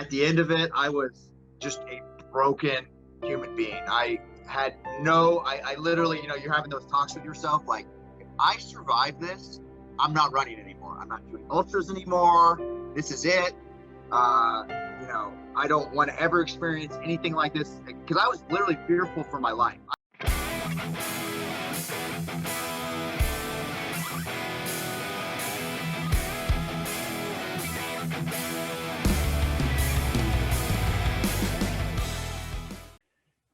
at the end of it, I was just a broken human being. I literally, you're having those talks with yourself, like, if I survive this, I'm not running anymore. I'm not doing ultras anymore. This is it. I don't want to ever experience anything like this, because I was literally fearful for my life.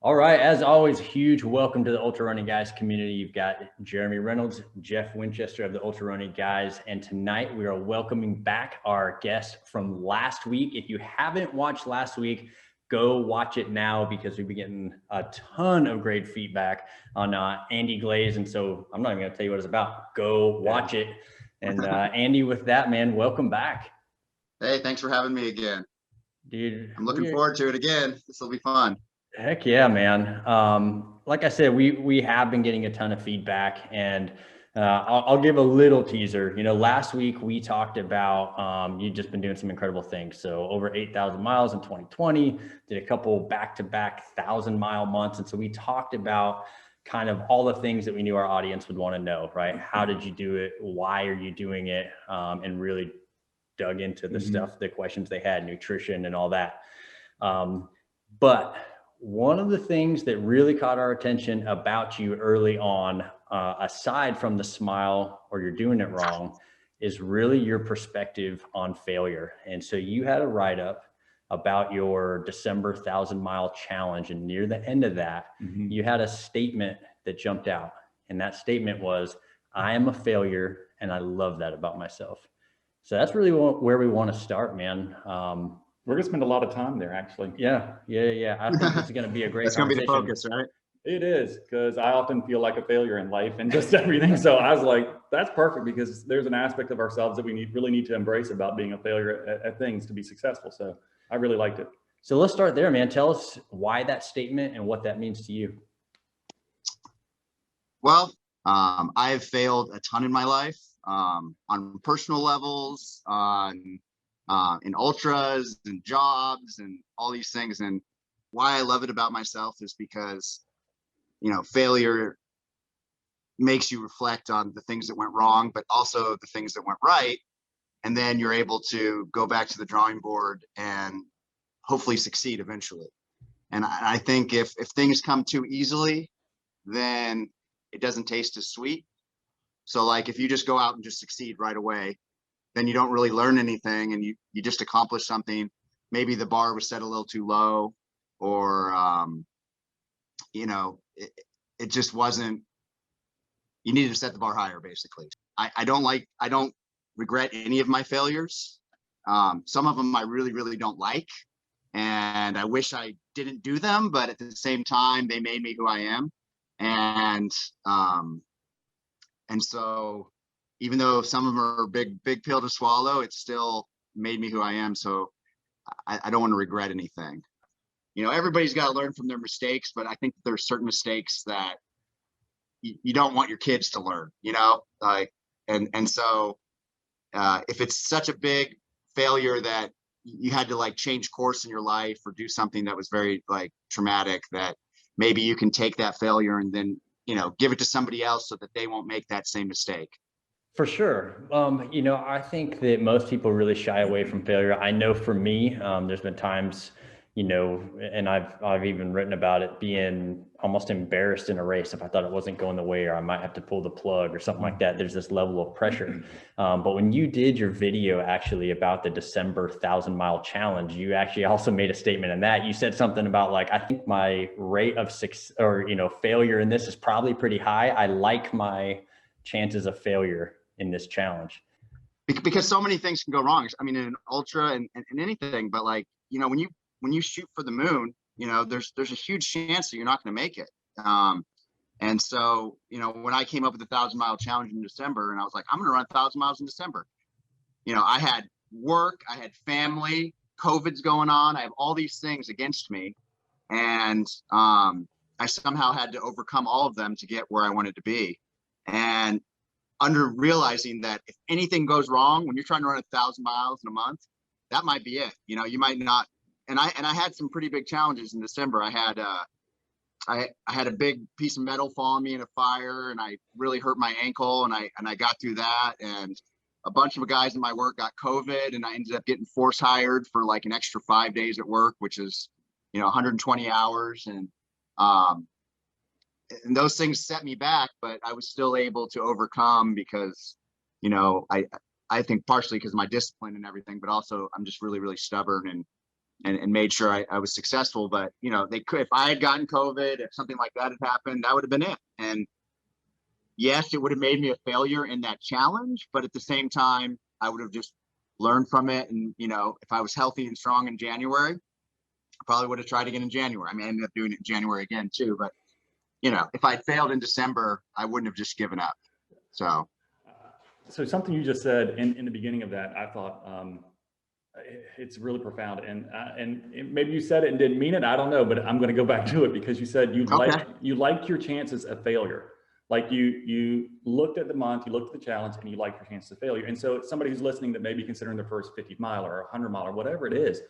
All right, as always, huge welcome to the Ultra Running Guys community. You've got Jeremy Reynolds, Jeff Winchester of the Ultra Running Guys, and tonight we are welcoming back our guest from last week. If you haven't watched last week, go watch it now, because we've been getting a ton of great feedback on Andy Glaze, and so I'm not even going to tell you what it's about. Go watch it. And Andy, with that, man, welcome back. Hey, thanks for having me again. Dude, I'm looking forward to it again. This will be fun. Heck yeah, man. Like I said, we have been getting a ton of feedback, and I'll give a little teaser. Last week we talked about you've just been doing some incredible things. So over 8,000 miles in 2020, did a couple back-to-back 1,000-mile months. And so we talked about kind of all the things that we knew our audience would want to know, right? How did you do it? Why are you doing it? And really dug into the stuff, the questions they had, nutrition and all that. But one of the things that really caught our attention about you early on, aside from the smile or you're doing it wrong, is really your perspective on failure. And so you had a write-up about your December 1,000-mile challenge, and near the end of that, you had a statement that jumped out. And that statement was, "I am a failure, and I love that about myself." So that's really where we want to start, man. We're going to spend a lot of time there, actually. Yeah. I think it's going to be a great That's going to be the focus, right? It is, because I often feel like a failure in life and just everything. So I was like, that's perfect, because there's an aspect of ourselves that we really need to embrace about being a failure at things to be successful. So I really liked it. So let's start there, man. Tell us why that statement and what that means to you. Well, I've failed a ton in my life, on personal levels, in ultras and jobs and all these things. And why I love it about myself is because, failure makes you reflect on the things that went wrong, but also the things that went right. And then you're able to go back to the drawing board and hopefully succeed eventually. And I think if things come too easily, then it doesn't taste as sweet. So like, if you just go out and just succeed right away, then you don't really learn anything, and you just accomplish something. Maybe the bar was set a little too low, or it just wasn't. You needed to set the bar higher, basically. I don't regret any of my failures. Some of them I really, really don't like, and I wish I didn't do them. But at the same time, they made me who I am, and so, even though some of them are big pill to swallow, it still made me who I am. So I don't want to regret anything. Everybody's got to learn from their mistakes, but I think there are certain mistakes that you don't want your kids to learn, and so if it's such a big failure that you had to change course in your life or do something that was very traumatic, that maybe you can take that failure and then, give it to somebody else so that they won't make that same mistake. For sure. I think that most people really shy away from failure. I know for me, there's been times, and I've even written about it, being almost embarrassed in a race if I thought it wasn't going the way, or I might have to pull the plug or something like that. There's this level of pressure. But when you did your video actually about the December 1,000-mile challenge, you actually also made a statement in that. You said something about I think my rate of success or, failure in this is probably pretty high. I like my chances of failure in this challenge, because so many things can go wrong. I mean, in an ultra and anything, but when you shoot for the moon, there's a huge chance that you're not going to make it. And so, when I came up with the 1,000-mile challenge in December, and I was like, I'm going to run 1,000 miles in December. I had work, I had family, COVID's going on. I have all these things against me. And I somehow had to overcome all of them to get where I wanted to be. And under realizing that if anything goes wrong when you're trying to run 1,000 miles in a month, that might be it. You might not and I had some pretty big challenges in December. I had a big piece of metal fall on me in a fire, and I really hurt my ankle, and I got through that. And a bunch of guys in my work got COVID, and I ended up getting force hired for like an extra 5 days at work, which is, 120 hours. And those things set me back, but I was still able to overcome because, I think partially because of my discipline and everything, but also I'm just really, really stubborn and made sure I was successful. But, they could, if I had gotten COVID, if something like that had happened, that would have been it. And yes, it would have made me a failure in that challenge, but at the same time, I would have just learned from it. And, if I was healthy and strong in January, I probably would have tried again in January. I mean, I ended up doing it in January again too, but if I failed in December, I wouldn't have just given up. So something you just said in the beginning of that, I thought it's really profound. And maybe you said it and didn't mean it. I don't know, but I'm going to go back to it because you said you liked your chances of failure. Like you looked at the month, you looked at the challenge, and you liked your chances of failure. And so it's somebody who's listening that may be considering their first 50 mile or 100 mile or whatever it is.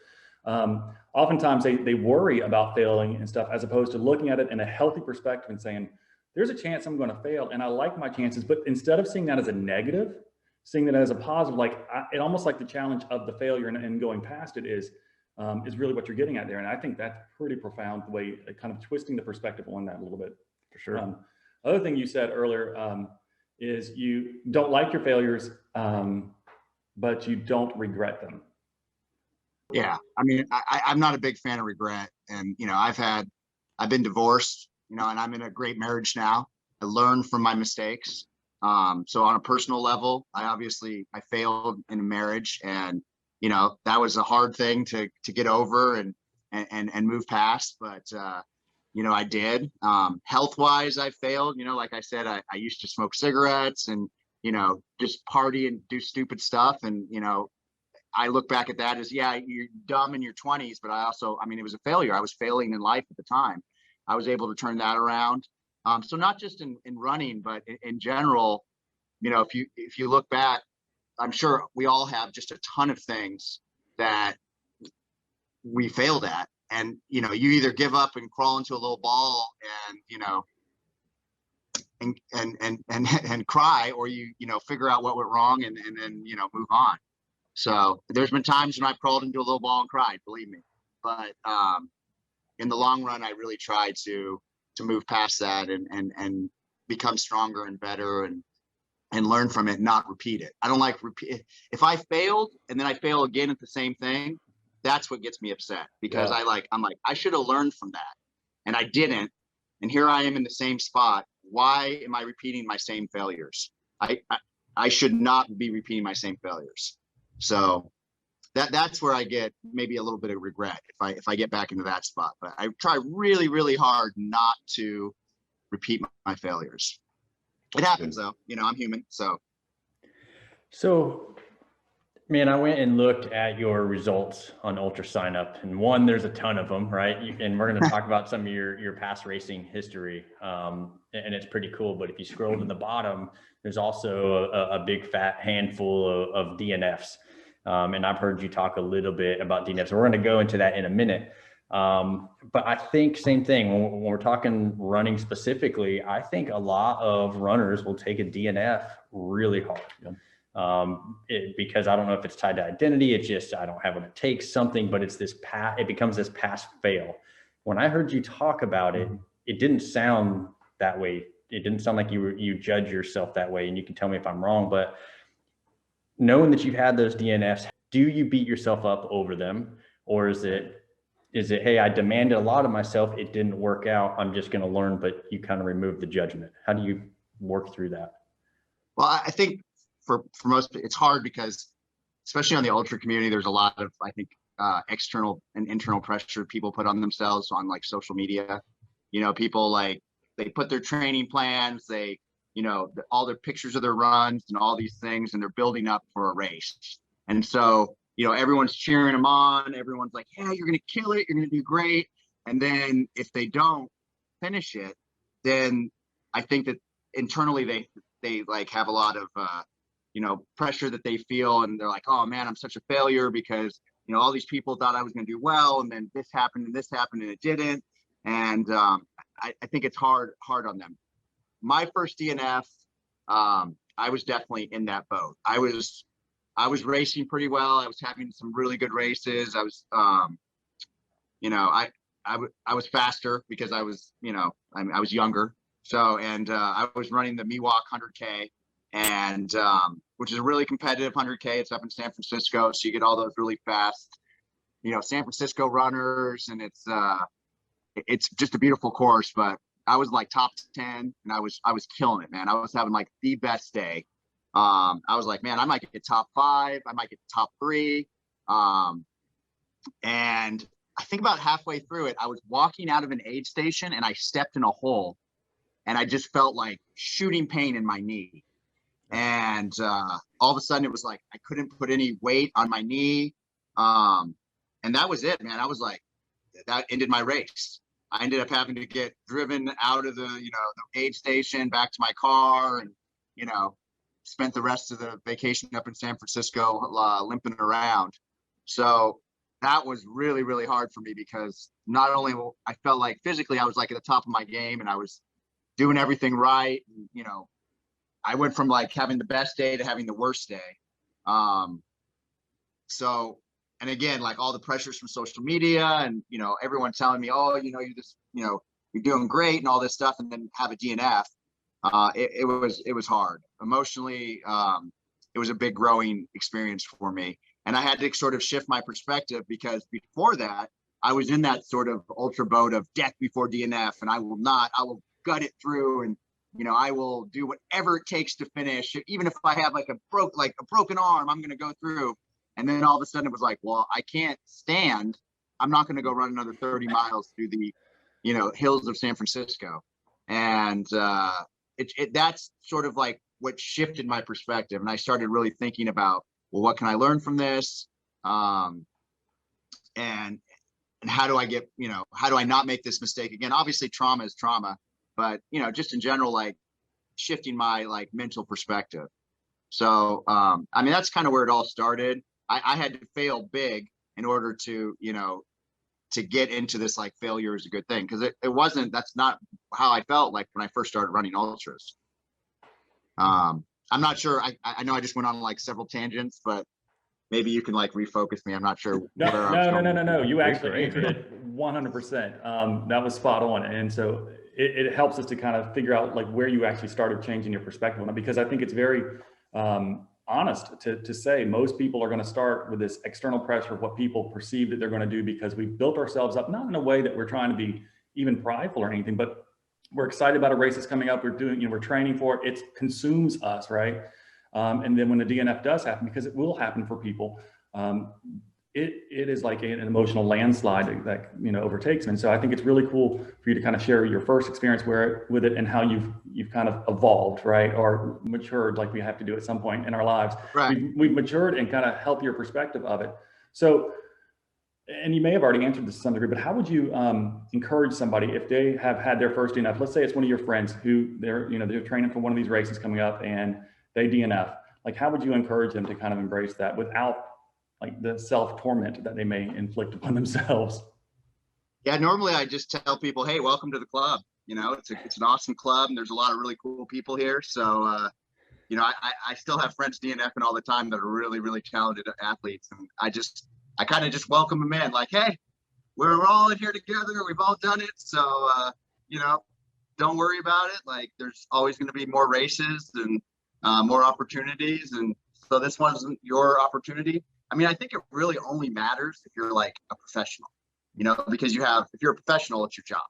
Oftentimes they worry about failing and stuff, as opposed to looking at it in a healthy perspective and saying, there's a chance I'm going to fail and I like my chances. But instead of seeing that as a negative, seeing that as a positive, it almost like the challenge of the failure and going past it is really what you're getting at there. And I think that's pretty profound, the way kind of twisting the perspective on that a little bit. For sure. Other thing you said earlier is you don't like your failures, but you don't regret them. Yeah, I mean, I'm not a big fan of regret, and I've been divorced, and I'm in a great marriage now. I learned from my mistakes. So on a personal level, I failed in a marriage, and that was a hard thing to get over and move past. But I did. Health wise, I failed. Like I said, I used to smoke cigarettes and just party and do stupid stuff, and I look back at that as, yeah, you're dumb in your 20s, but it was a failure. I was failing in life at the time. I was able to turn that around. So not just in running, but in general, if you look back, I'm sure we all have just a ton of things that we failed at. And, you either give up and crawl into a little ball and cry, or you figure out what went wrong and then, move on. So there's been times when I've crawled into a little ball and cried, believe me. But in the long run, I really tried to move past that and become stronger and better and learn from it, and not repeat it. I don't like repeat. If I failed and then I fail again at the same thing, that's what gets me upset, because I'm like, I should have learned from that, and I didn't. And here I am in the same spot. Why am I repeating my same failures? I should not be repeating my same failures. So that's where I get maybe a little bit of regret if I get back into that spot. But I try really, really hard not to repeat my failures. It happens though, I'm human. So, man, I went and looked at your results on Ultra Sign Up, and there's a ton of them, right? And we're going to talk about some of your past racing history, and it's pretty cool. But if you scroll to the bottom, there's also a big fat handful of DNFs. And I've heard you talk a little bit about DNFs. So we're going to go into that in a minute. But I think same thing when we're talking running specifically, I think a lot of runners will take a DNF really hard. Yeah. Because I don't know if it's tied to identity. It's just, I don't have what it takes, something, but it's it becomes this pass fail. When I heard you talk about it, it didn't sound that way. It didn't sound like you judge yourself that way. And you can tell me if I'm wrong, but knowing that you've had those DNFs, do you beat yourself up over them? Or is it, hey, I demanded a lot of myself, it didn't work out, I'm just going to learn, but you kind of remove the judgment? How do you work through that? Well, I think for most, it's hard because, especially on the ultra community, there's a lot of, I think, external and internal pressure people put on themselves on like social media. People they put their training plans, all their pictures of their runs and all these things, and they're building up for a race. And so, everyone's cheering them on. Everyone's like, yeah, you're going to kill it. You're going to do great. And then if they don't finish it, then I think that internally they like have a lot of, pressure that they feel. And they're like, oh man, I'm such a failure because, you know, all these people thought I was going to do well, and then this happened and it didn't. And I think it's hard on them. My first DNF, I was definitely in that boat. I was racing pretty well. I was having some really good races. I was, you know, I was faster because I was, you know, I was younger. So, and I was running the Miwok 100K, and which is a really competitive 100K. It's up in San Francisco, so you get all those really fast, you know, San Francisco runners, and it's just a beautiful course. But I was like top 10, and I was killing it, man. I was having like the best day. I was like, man, I might get top 5, I might get top 3. And I think about halfway through it, I was walking out of an aid station and I stepped in a hole, and I just felt like shooting pain in my knee. And all of a sudden it was like, I couldn't put any weight on my knee. And that was it, man. I was like, that ended my race. I ended up having to get driven out of the, you know, the aid station back to my car, and, you know, spent the rest of the vacation up in San Francisco limping around. So that was really, really hard for me, because not only I felt like physically I was like at the top of my game and I was doing everything right. And, you know, I went from like having the best day to having the worst day. So, and again, like all the pressures from social media and, you know, everyone telling me, oh, you know, you're just, you know, you're doing great and all this stuff, and then have a DNF. It was hard emotionally. It was a big growing experience for me, and I had to sort of shift my perspective, because before that I was in that sort of ultra boat of death before DNF, and I will gut it through, and, you know, I will do whatever it takes to finish, even if I have like a broken arm, I'm going to go through. And then all of a sudden it was like, well, I can't stand, I'm not going to go run another 30 miles through the, you know, hills of San Francisco. And that's sort of like what shifted my perspective. And I started really thinking about, well, what can I learn from this? And how do I get, you know, how do I not make this mistake again? Obviously trauma is trauma, but, you know, just in general, like shifting my like mental perspective. So, I mean, that's kind of where it all started. I had to fail big in order to, you know, to get into this, like failure is a good thing. Cause that's not how I felt like when I first started running ultras. I'm not sure. I know I just went on like several tangents, but maybe you can like refocus me. I'm not sure. No. You actually answered it 100%. That was spot on. And so it helps us to kind of figure out like where you actually started changing your perspective on it, because I think it's very honest to say most people are going to start with this external pressure of what people perceive that they're going to do, because we've built ourselves up, not in a way that we're trying to be even prideful or anything, but we're excited about a race that's coming up. We're doing, you know, we're training for it. It consumes us, right? And then when the DNF does happen, because it will happen for people, it is like an emotional landslide that you know overtakes them. And so I think it's really cool for you to kind of share your first experience with it and how you've kind of evolved, right, or matured, like we have to do at some point in our lives. Right. We've matured and kind of healthier perspective of it. So, and you may have already answered this to some degree, but how would you encourage somebody if they have had their first DNF? Let's say it's one of your friends who they're training for one of these races coming up and they DNF. Like, how would you encourage them to kind of embrace that without like the self-torment that they may inflict upon themselves? Yeah, normally I just tell people, hey, welcome to the club. You know, it's an awesome club, and there's a lot of really cool people here. So, you know, I still have friends DNFing all the time that are really, really talented athletes. And I kind of just welcome them in, like, hey, we're all in here together. We've all done it. So, you know, don't worry about it. Like, there's always going to be more races and more opportunities. And so this wasn't your opportunity. I mean, I think it really only matters if you're like a professional, you know, because if you're a professional, it's your job.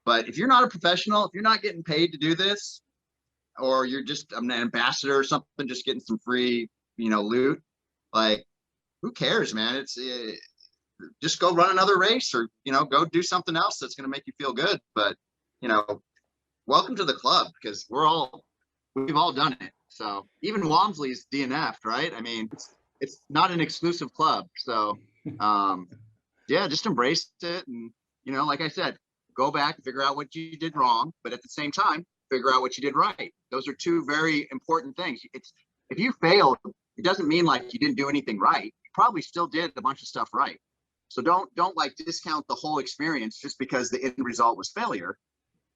But if you're not a professional, if you're not getting paid to do this, or you're just an ambassador or something, just getting some free, you know, loot, like, who cares, man? Just go run another race, or, you know, go do something else that's going to make you feel good. But, you know, welcome to the club, because we've all done it. So even Walmsley's DNF'd, right? I mean, it's not an exclusive club. So, yeah, just embrace it. And, you know, like I said, go back and figure out what you did wrong, but at the same time, figure out what you did right. Those are two very important things. If you failed, it doesn't mean like you didn't do anything right. probably still did a bunch of stuff right. So don't like discount the whole experience just because the end result was failure.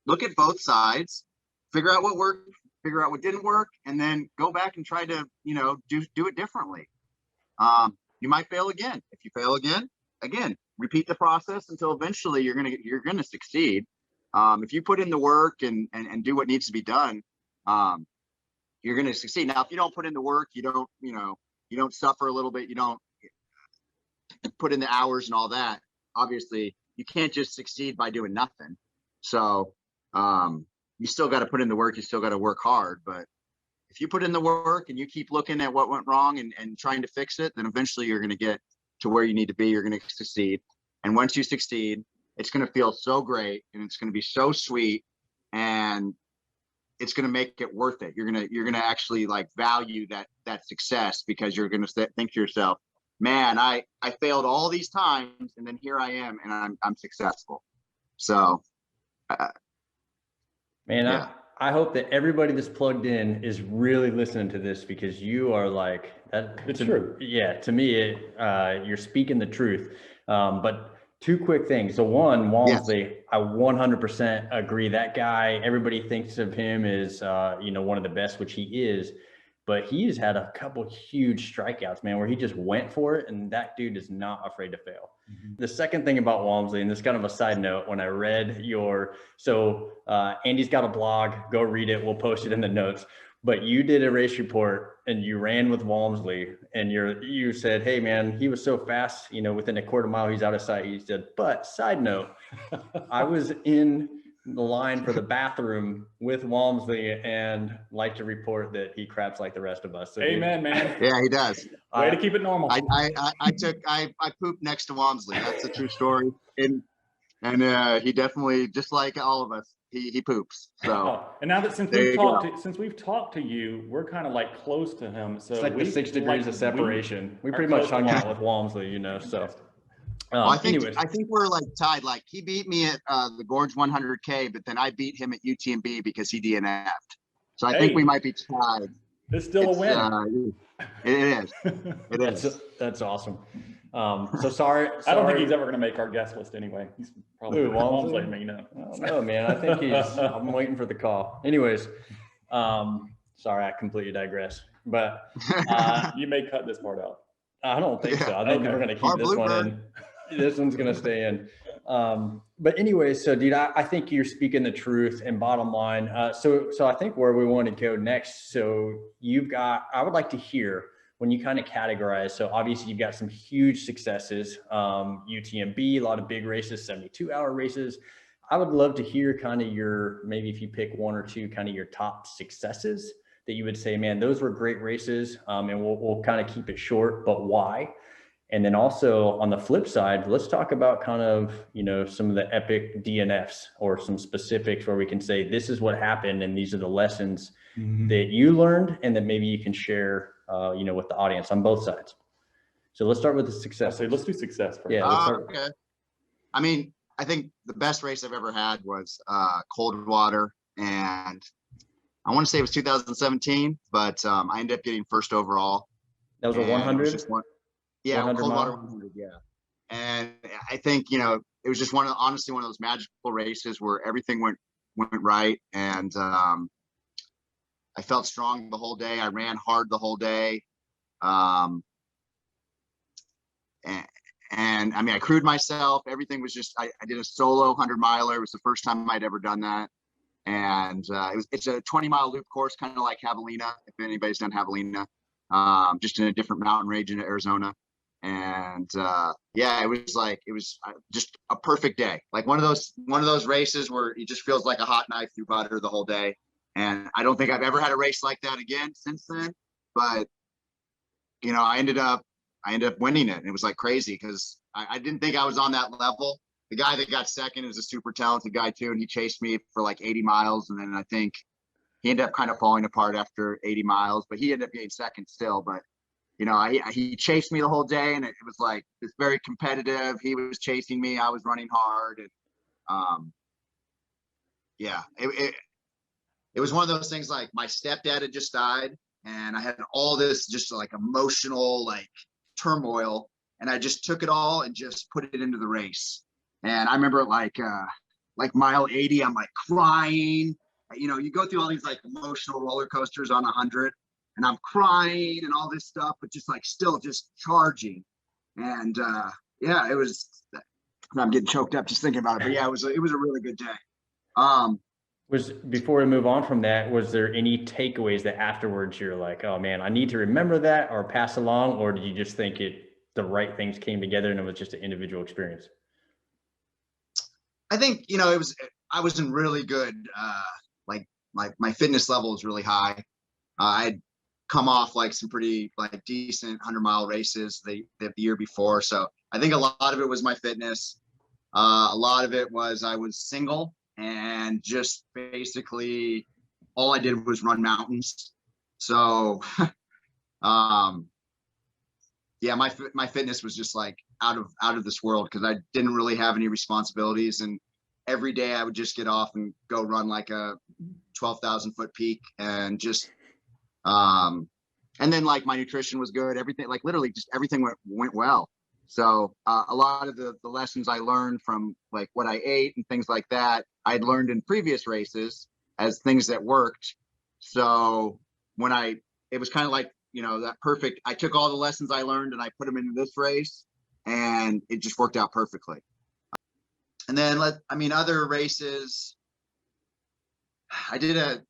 Look at both sides, figure out what worked, figure out what didn't work, and then go back and try to, do it differently. You might fail again. If you fail again, repeat the process until eventually you're gonna succeed. If you put in the work and do what needs to be done, you're gonna succeed. Now, if you don't put in the work, you don't suffer a little bit, you don't put in the hours and all that, obviously you can't just succeed by doing nothing. So you still got to put in the work, you still got to work hard. But if you put in the work and you keep looking at what went wrong and trying to fix it, then eventually you're going to get to where you need to be. You're going to succeed. And once you succeed, it's going to feel so great and it's going to be so sweet, and it's going to make it worth it. You're going to actually like value that success, because you're going to think to yourself, man, I failed all these times, and then here I am, and I'm successful. So, man, yeah. I hope that everybody that's plugged in is really listening to this, because you are like that. It's true. Yeah, to me, you're speaking the truth. But two quick things. So one, Walmsley, yes. I 100% agree. That guy, everybody thinks of him as one of the best, which he is. But he's had a couple huge strikeouts, man, where he just went for it, and that dude is not afraid to fail. Mm-hmm. The second thing about Walmsley, and this is kind of a side note, when I read Andy's got a blog, go read it, we'll post it in the notes, but you did a race report and you ran with Walmsley, and you said, hey man, he was so fast, within a quarter mile, he's out of sight. He said, but side note, I was in the line for the bathroom with Walmsley, and like to report that he craps like the rest of us. So amen, man. Yeah, he does. Way to keep it normal. I pooped next to Walmsley. That's a true story. And he definitely, just like all of us, he poops. So and now that since we've talked to you, we're kind of like close to him. So it's like the 6 degrees of separation. We pretty much hung out with Walmsley, so. Well, I think we're like tied. Like, he beat me at the Gorge 100K, but then I beat him at UTMB because he DNF'd. So I think we might be tied. It's still a win. It is. It is. That's awesome. So sorry. I don't think he's ever going to make our guest list anyway. He's probably Walmsley, I don't know, man. I think I'm waiting for the call. Anyways, sorry, I completely digress. But you may cut this part out. I don't think so. I think we're going to keep this one in. This one's going to stay in. But anyway, so dude, I think you're speaking the truth, and bottom line. So I think where we want to go next. So I would like to hear when you kind of categorize. So obviously you've got some huge successes, UTMB, a lot of big races, 72-hour races. I would love to hear kind of maybe if you pick one or two, kind of your top successes that you would say, man, those were great races. And we'll kind of keep it short, but why? And then also on the flip side, let's talk about kind of, some of the EPIC DNFs, or some specifics where we can say, this is what happened, and these are the lessons that you learned, and that maybe you can share, with the audience on both sides. So let's start with the success. Let's do success first. Yeah. Okay. I mean, I think the best race I've ever had was Coldwater, and I want to say it was 2017, but I ended up getting first overall. That was a 100? Yeah, Coldwater 100, yeah. And I think, it was just honestly one of those magical races where everything went right. And I felt strong the whole day. I ran hard the whole day. And I mean, I crewed myself. Everything was just, I did a solo 100-miler. It was the first time I'd ever done that. And it's a 20-mile loop course, kind of like Javelina, if anybody's done Javelina, just in a different mountain range in Arizona. And it was just a perfect day. Like one of those races where it just feels like a hot knife through butter the whole day. And I don't think I've ever had a race like that again since then. But I ended up winning it. And it was like crazy, because I didn't think I was on that level. The guy that got second is a super talented guy too, and he chased me for like 80 miles. And then I think he ended up kind of falling apart after 80 miles, but he ended up getting second still. But he chased me the whole day, and it was like, it's very competitive. He was chasing me, I was running hard. And it was one of those things, like my stepdad had just died, and I had all this just like emotional, like turmoil, and I just took it all and just put it into the race. And I remember like mile 80, I'm like crying. You know, you go through all these like emotional roller coasters on 100, and I'm crying and all this stuff, but just like still just charging. And yeah, it was. I'm getting choked up just thinking about it, but yeah, it was a really good day. Before we move on from that, was there any takeaways that afterwards you're like, oh man, I need to remember that or pass along, or did you just think the right things came together and it was just an individual experience? I think, you know, I was in really good, like my fitness level was really high. I'd come off like some pretty like decent 100-mile races the year before. So I think a lot of it was my fitness. A lot of it was I was single and just basically all I did was run mountains. So yeah, my fitness was just like out of this world, because I didn't really have any responsibilities, and every day I would just get off and go run like a 12,000 foot peak, and just and then like my nutrition was good, everything, like literally just everything went well. So a lot of the lessons I learned from like what I ate and things like that, I'd learned in previous races as things that worked. So when it was kind of like, you know, that perfect, I took all the lessons I learned and I put them into this race, and it just worked out perfectly. And then other races, I did a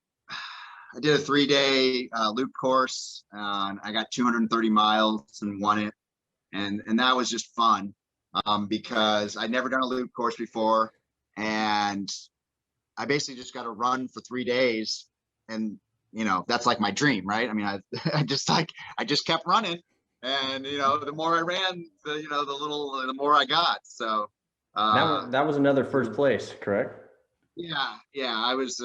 3-day loop course. I got 230 miles and won it. And that was just fun because I'd never done a loop course before. And I basically just got to run for 3 days. And, you know, that's like my dream, right? I mean, I just kept running. And, you know, the more I ran, the more I got. So that was another first place, correct? Yeah. I was,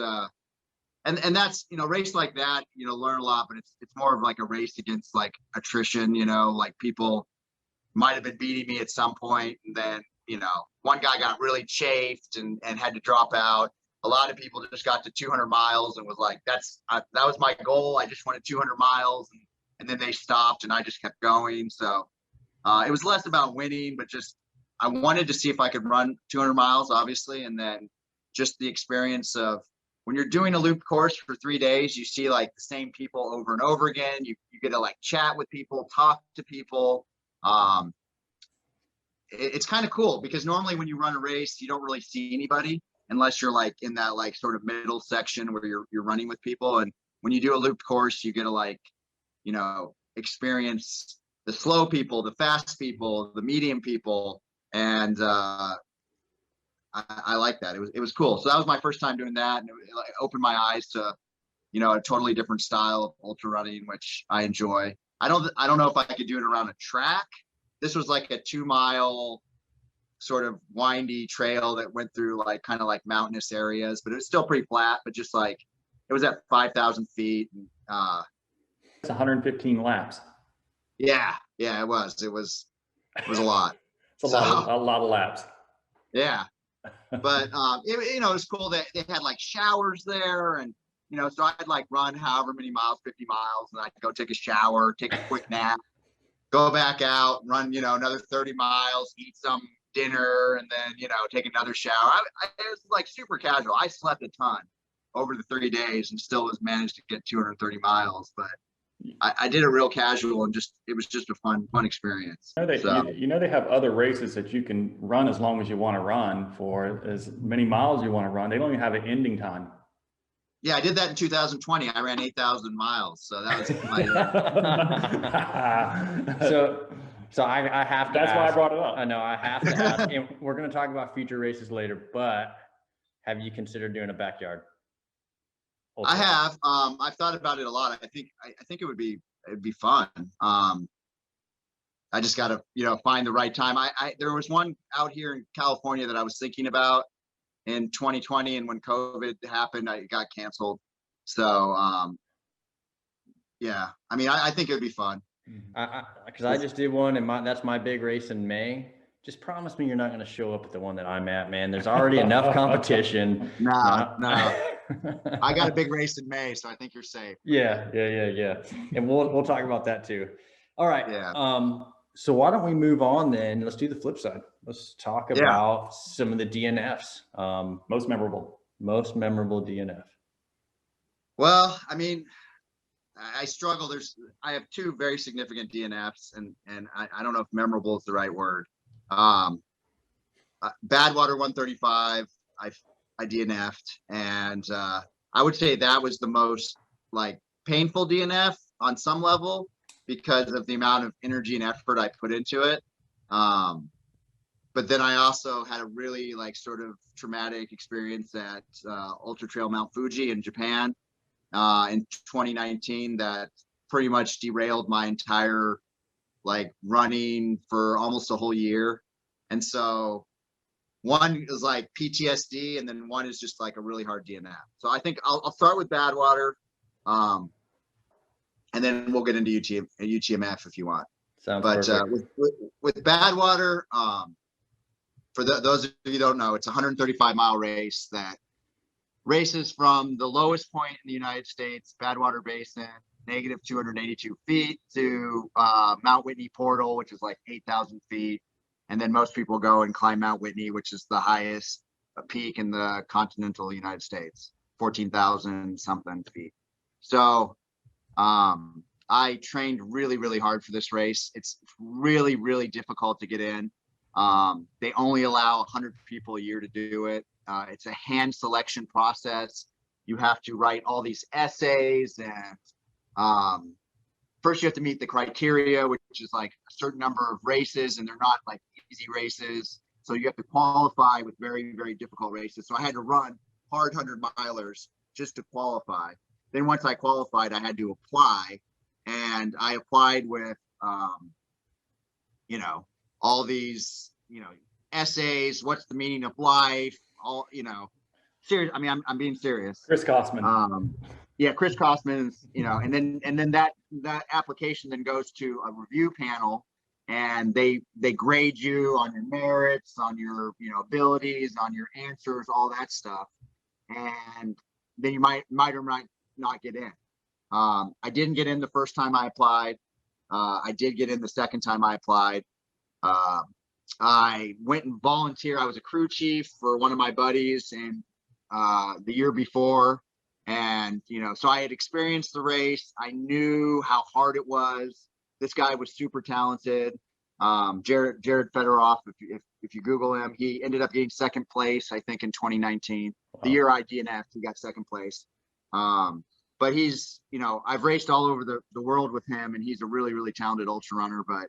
and that's, you know, race like that, you know, learn a lot, but it's more of like a race against like attrition, you know, like people might have been beating me at some point, and then, you know, one guy got really chafed and had to drop out. A lot of people just got to 200 miles and was like, that was my goal. I just wanted 200 miles. And then they stopped and I just kept going. So it was less about winning, but just, I wanted to see if I could run 200 miles, obviously. And then just the experience of when you're doing a loop course for 3 days, you see like the same people over and over again. You get to like chat with people, talk to people. It's kind of cool because normally when you run a race, you don't really see anybody unless you're like in that like sort of middle section where you're running with people. And when you do a loop course, you get to like, you know, experience the slow people, the fast people, the medium people. And I like that. It was cool. So that was my first time doing that. And it like opened my eyes to, you know, a totally different style of ultra running, which I enjoy. I don't know if I could do it around a track. This was like a 2-mile sort of windy trail that went through like kind of like mountainous areas, but it was still pretty flat, but just like it was at 5,000 feet. It's 115 laps. Yeah, it was a lot. It's a lot of laps. Yeah. But you know, it was cool that they had like showers there, and you know, so I'd like run however many miles, 50 miles, and I'd go take a shower, take a quick nap, go back out, run, you know, another 30 miles, eat some dinner, and then, you know, take another shower. It was like super casual. I slept a ton over the 3 days and still managed to get 230 miles, but I did it real casual, and it was just a fun experience. You know, they have other races that you can run as long as you want to run for as many miles you want to run. They don't even have an ending time. Yeah, I did that in 2020. I ran 8,000 miles. So that was my. So I have to. That's why I brought it up. I know I have to ask. And we're going to talk about future races later, but have you considered doing a backyard? I have. I've thought about it a lot. I think it'd be fun. I just got to, you know, find the right time. There was one out here in California that I was thinking about in 2020, and when COVID happened, it got canceled. So yeah, I mean, I think it'd be fun. Because I just did one, and that's my big race in May. Just promise me you're not going to show up at the one that I'm at, man. There's already enough competition. No. I got a big race in May, so I think you're safe. Yeah. And we'll talk about that too. All right. Yeah. So why don't we move on then? Let's do the flip side. Let's talk about some of the DNFs. Most memorable. Most memorable DNF. Well, I mean, I struggle. I have two very significant DNFs, and I don't know if memorable is the right word. Badwater 135, I DNF'd, and I would say that was the most like painful DNF on some level because of the amount of energy and effort I put into it. But then I also had a really like sort of traumatic experience at Ultra Trail Mount Fuji in Japan in 2019 that pretty much derailed my entire like running for almost a whole year. And so one is like PTSD, and then one is just like a really hard DNF. So I think I'll start with Badwater, and then we'll get into UTMF if you want. Sounds but perfect. with Badwater, for those of you who don't know, it's a 135-mile race that races from the lowest point in the United States, Badwater Basin, negative 282 feet, to Mount Whitney Portal, which is like 8,000 feet. And then most people go and climb Mount Whitney, which is the highest peak in the continental United States, 14,000 something feet. So I trained really, really hard for this race. It's really, really difficult to get in. They only allow 100 people a year to do it. It's a hand selection process. You have to write all these essays, and first you have to meet the criteria, which is like a certain number of races, and they're not like easy races. So you have to qualify with very, very difficult races. So I had to run hard 100-milers just to qualify. Then once I qualified, I had to apply, and I applied with, all these, essays. What's the meaning of life? All, serious. I mean, I'm being serious. Chris Kosman. Yeah, Chris Kosman's, and then that application then goes to a review panel, and they grade you on your merits, on your abilities, on your answers, all that stuff, and then you might or might not get in. I didn't get in the first time I applied. I did get in the second time I applied. I went and volunteered. I was a crew chief for one of my buddies in the year before. And, so I had experienced the race. I knew how hard it was. This guy was super talented. Jared Fedorov, if you Google him, he ended up getting second place, I think, in 2019. Wow. The year I DNF'd, he got second place. But he's, I've raced all over the world with him, and he's a really, really talented ultra runner. But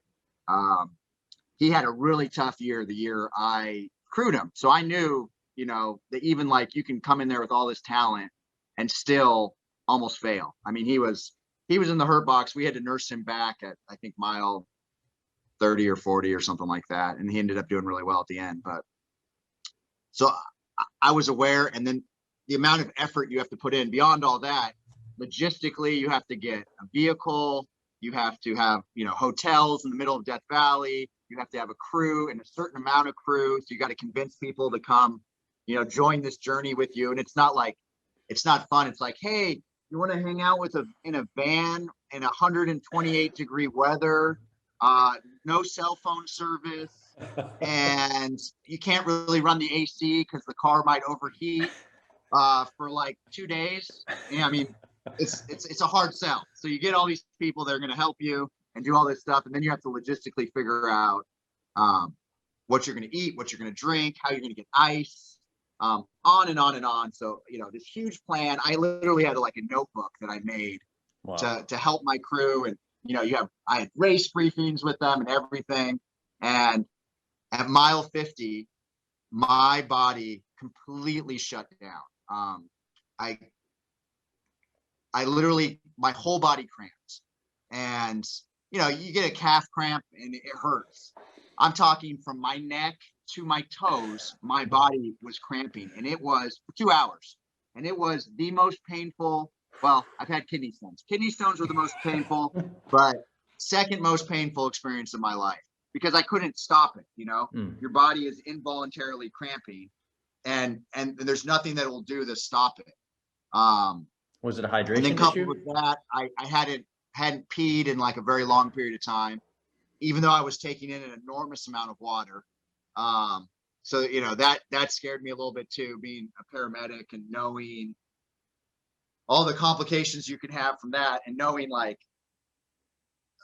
he had a really tough year the year I crewed him. So I knew, that even like you can come in there with all this talent and still almost fail. I mean, he was in the hurt box. We had to nurse him back at, I think, mile 30 or 40 or something like that. And he ended up doing really well at the end. But so I was aware, and then the amount of effort you have to put in beyond all that, logistically, you have to get a vehicle, you have to have, hotels in the middle of Death Valley, you have to have a crew and a certain amount of crew. So you got to convince people to come, join this journey with you. And it's not fun. It's like, hey, you want to hang out in a van in 128-degree weather, no cell phone service, and you can't really run the AC because the car might overheat for like 2 days. Yeah, I mean, it's a hard sell. So you get all these people that are going to help you and do all this stuff, and then you have to logistically figure out what you're going to eat, what you're going to drink, how you're going to get ice, on and on and on. So, this huge plan. I literally had like a notebook that I made Wow. to help my crew, and I had race briefings with them and everything. And at mile 50, my body completely shut down. I literally, my whole body cramps, and you get a calf cramp and it hurts. I'm talking from my neck to my toes, my body was cramping, and it was for 2 hours, and it was the most painful. Well, I've had kidney stones. Kidney stones were the most painful, but second most painful experience of my life, because I couldn't stop it. Your body is involuntarily cramping, and there's nothing that will do to stop it. Was it a hydration and then coupled issue? with that, I hadn't peed in like a very long period of time. even though I was taking in an enormous amount of water. So, you know, that scared me a little bit too, being a paramedic and knowing all the complications you can have from that, and knowing, like,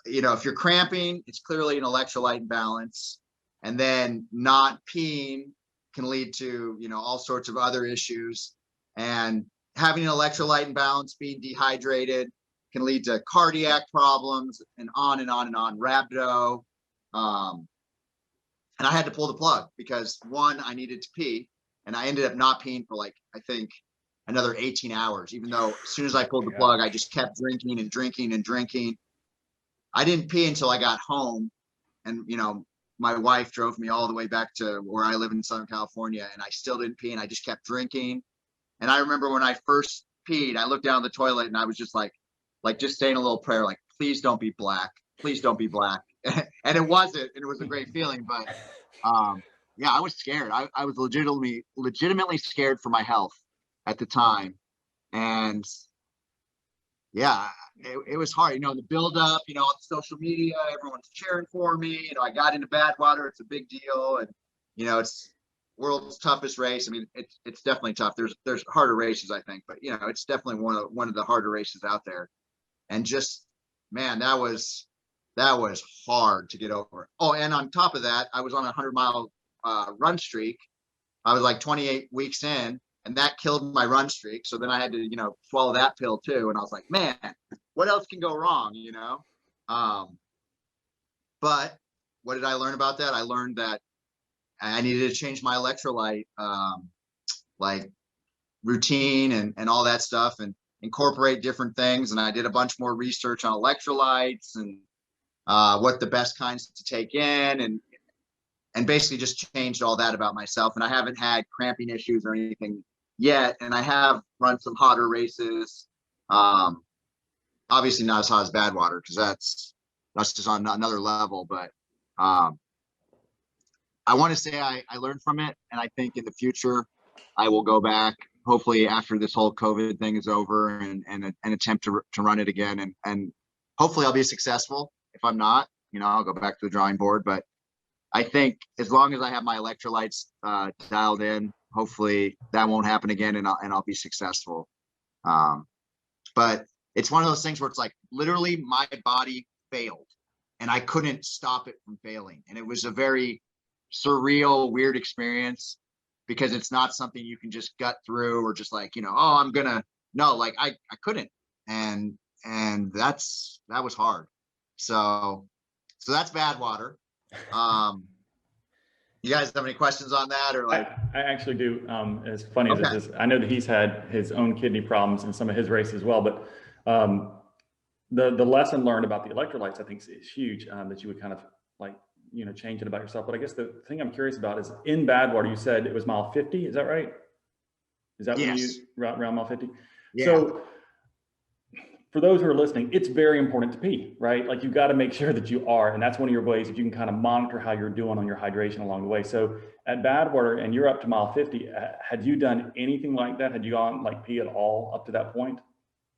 you know, if you're cramping, it's clearly an electrolyte imbalance, and then not peeing can lead to, you know, all sorts of other issues, and having an electrolyte imbalance, being dehydrated, can lead to cardiac problems, and on and on and on, rhabdo. And I had to pull the plug because, one, I needed to pee, and I ended up not peeing for, like, I think another 18 hours, even though as soon as I pulled the plug, I just kept drinking and drinking and drinking. I didn't pee until I got home, and, you know, my wife drove me all the way back to where I live in Southern California, and I still didn't pee, and I just kept drinking. And I remember when I first peed, I looked down the toilet and I was just like just saying a little prayer, like, please don't be black. Please don't be black. And it wasn't, and it was a great feeling. But yeah, I was scared. I was legitimately scared for my health at the time. And yeah, it was hard, you know, the build up, you know, on social media, everyone's cheering for me. You know, I got into Badwater. It's a big deal. And, you know, it's world's toughest race. I mean, it's definitely tough. There's harder races, I think, but, you know, it's definitely one of the harder races out there. And just, man, that was hard to get over. Oh, and on top of that, I was on a 100-mile run streak. I was like 28 weeks in, and that killed my run streak. So then I had to, you know, swallow that pill too. And I was like, man, what else can go wrong, you know? But what did I learn about that? I learned that I needed to change my electrolyte like routine and all that stuff, and incorporate different things. And I did a bunch more research on electrolytes and what the best kinds to take in, and basically just changed all that about myself. And I haven't had cramping issues or anything yet. And I have run some hotter races. Obviously not as hot as Badwater, because that's just on another level. But I want to say I learned from it, and I think in the future I will go back, hopefully after this whole COVID thing is over, and attempt to run it again, and hopefully I'll be successful. If I'm not, you know, I'll go back to the drawing board. But I think as long as I have my electrolytes dialed in, hopefully that won't happen again, and I'll be successful. But it's one of those things where it's like literally my body failed, and I couldn't stop it from failing, and it was a very surreal, weird experience, because it's not something you can just gut through, or just like, you know, oh, I'm gonna, no, like I couldn't, and that was hard. So that's Badwater. You guys have any questions on that, or like? I actually do. As funny as it is, I know that he's had his own kidney problems in some of his races as well, but the lesson learned about the electrolytes, I think, is huge, that you would kind of like, you know, change it about yourself. But I guess the thing I'm curious about is, in Badwater, you said it was mile 50. Is that right? Is that when you around mile 50? Yeah. So for those who are listening, it's very important to pee, right? Like, you got to make sure that you are, and that's one of your ways that you can kind of monitor how you're doing on your hydration along the way. So at Badwater, and you're up to mile 50, had you done anything like that? Had you gone like pee at all up to that point?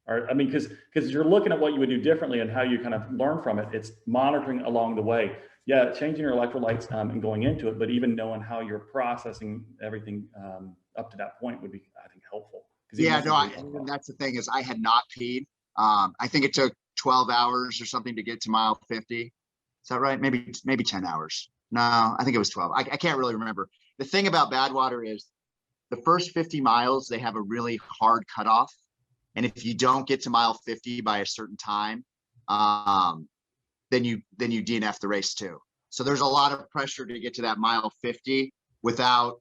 Or, I mean, because you're looking at what you would do differently and how you kind of learn from it. It's monitoring along the way. Yeah, changing your electrolytes and going into it, but even knowing how you're processing everything up to that point would be, I think, helpful. Yeah, no, that's the thing, is I had not peed. I think it took 12 hours or something to get to mile 50. Is that right? Maybe 10 hours. No, I think it was 12. I can't really remember. The thing about Badwater is the first 50 miles, they have a really hard cutoff. And if you don't get to mile 50 by a certain time, then you DNF the race too. So there's a lot of pressure to get to that mile 50 without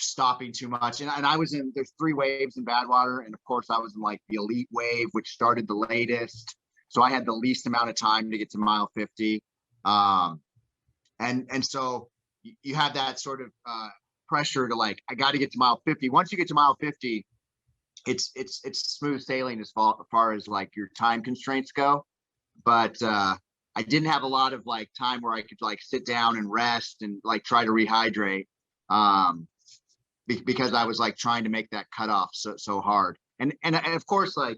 stopping too much. And I was in, there's 3 waves in Badwater. And of course I was in like the elite wave, which started the latest. So I had the least amount of time to get to mile 50. And so you have that sort of pressure to like, I got to get to mile 50. Once you get to mile 50, it's smooth sailing as far as like your time constraints go. But I didn't have a lot of like time where I could like sit down and rest and like try to rehydrate, because I was like trying to make that cutoff so hard. And of course, like,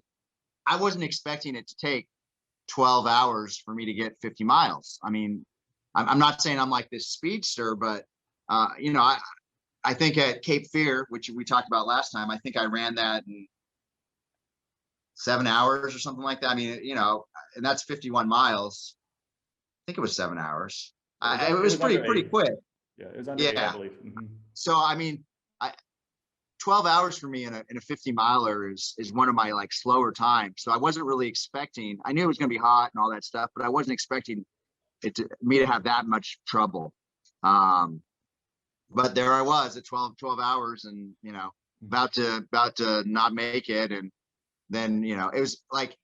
I wasn't expecting it to take 12 hours for me to get 50 miles. I mean, I'm not saying I'm like this speedster, but you know, I think at Cape Fear, which we talked about last time, I think I ran that in 7 hours or something like that. I mean, you know, and that's 51 miles. I think it was 7 hours. It was pretty quick. Yeah, it was under 8, I believe. So, I mean, 12 hours for me in a 50 miler is one of my like slower times. So I wasn't really expecting, I knew it was going to be hot and all that stuff, but I wasn't expecting me to have that much trouble. But there I was at 12 hours and, you know, about to not make it. And then, you know, it was like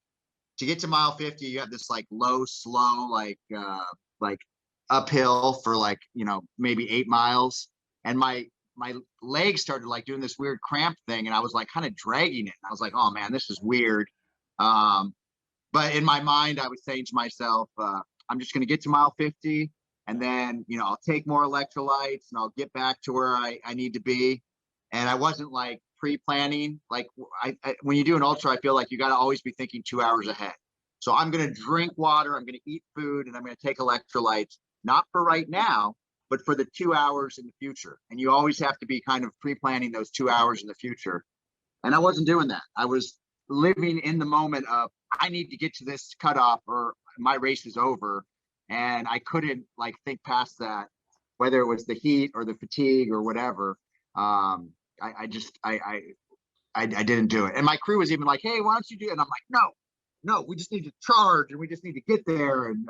to get to mile 50, you have this like low, slow, like uphill for like, you know, maybe 8 miles. And my legs started like doing this weird cramp thing. And I was like kind of dragging it. I was like, oh man, this is weird. But in my mind, I was saying to myself, I'm just going to get to mile 50. And then, you know, I'll take more electrolytes and I'll get back to where I need to be. And I wasn't like pre-planning. Like when you do an ultra, I feel like you got to always be thinking 2 hours ahead. So I'm going to drink water, I'm going to eat food, and I'm going to take electrolytes, not for right now, but for the 2 hours in the future. And you always have to be kind of pre-planning those 2 hours in the future. And I wasn't doing that. I was living in the moment of, I need to get to this cutoff or my race is over. And I couldn't like think past that, whether it was the heat or the fatigue or whatever. I didn't do it. And my crew was even like, hey, why don't you do it? And I'm like, no, we just need to charge and we just need to get there. And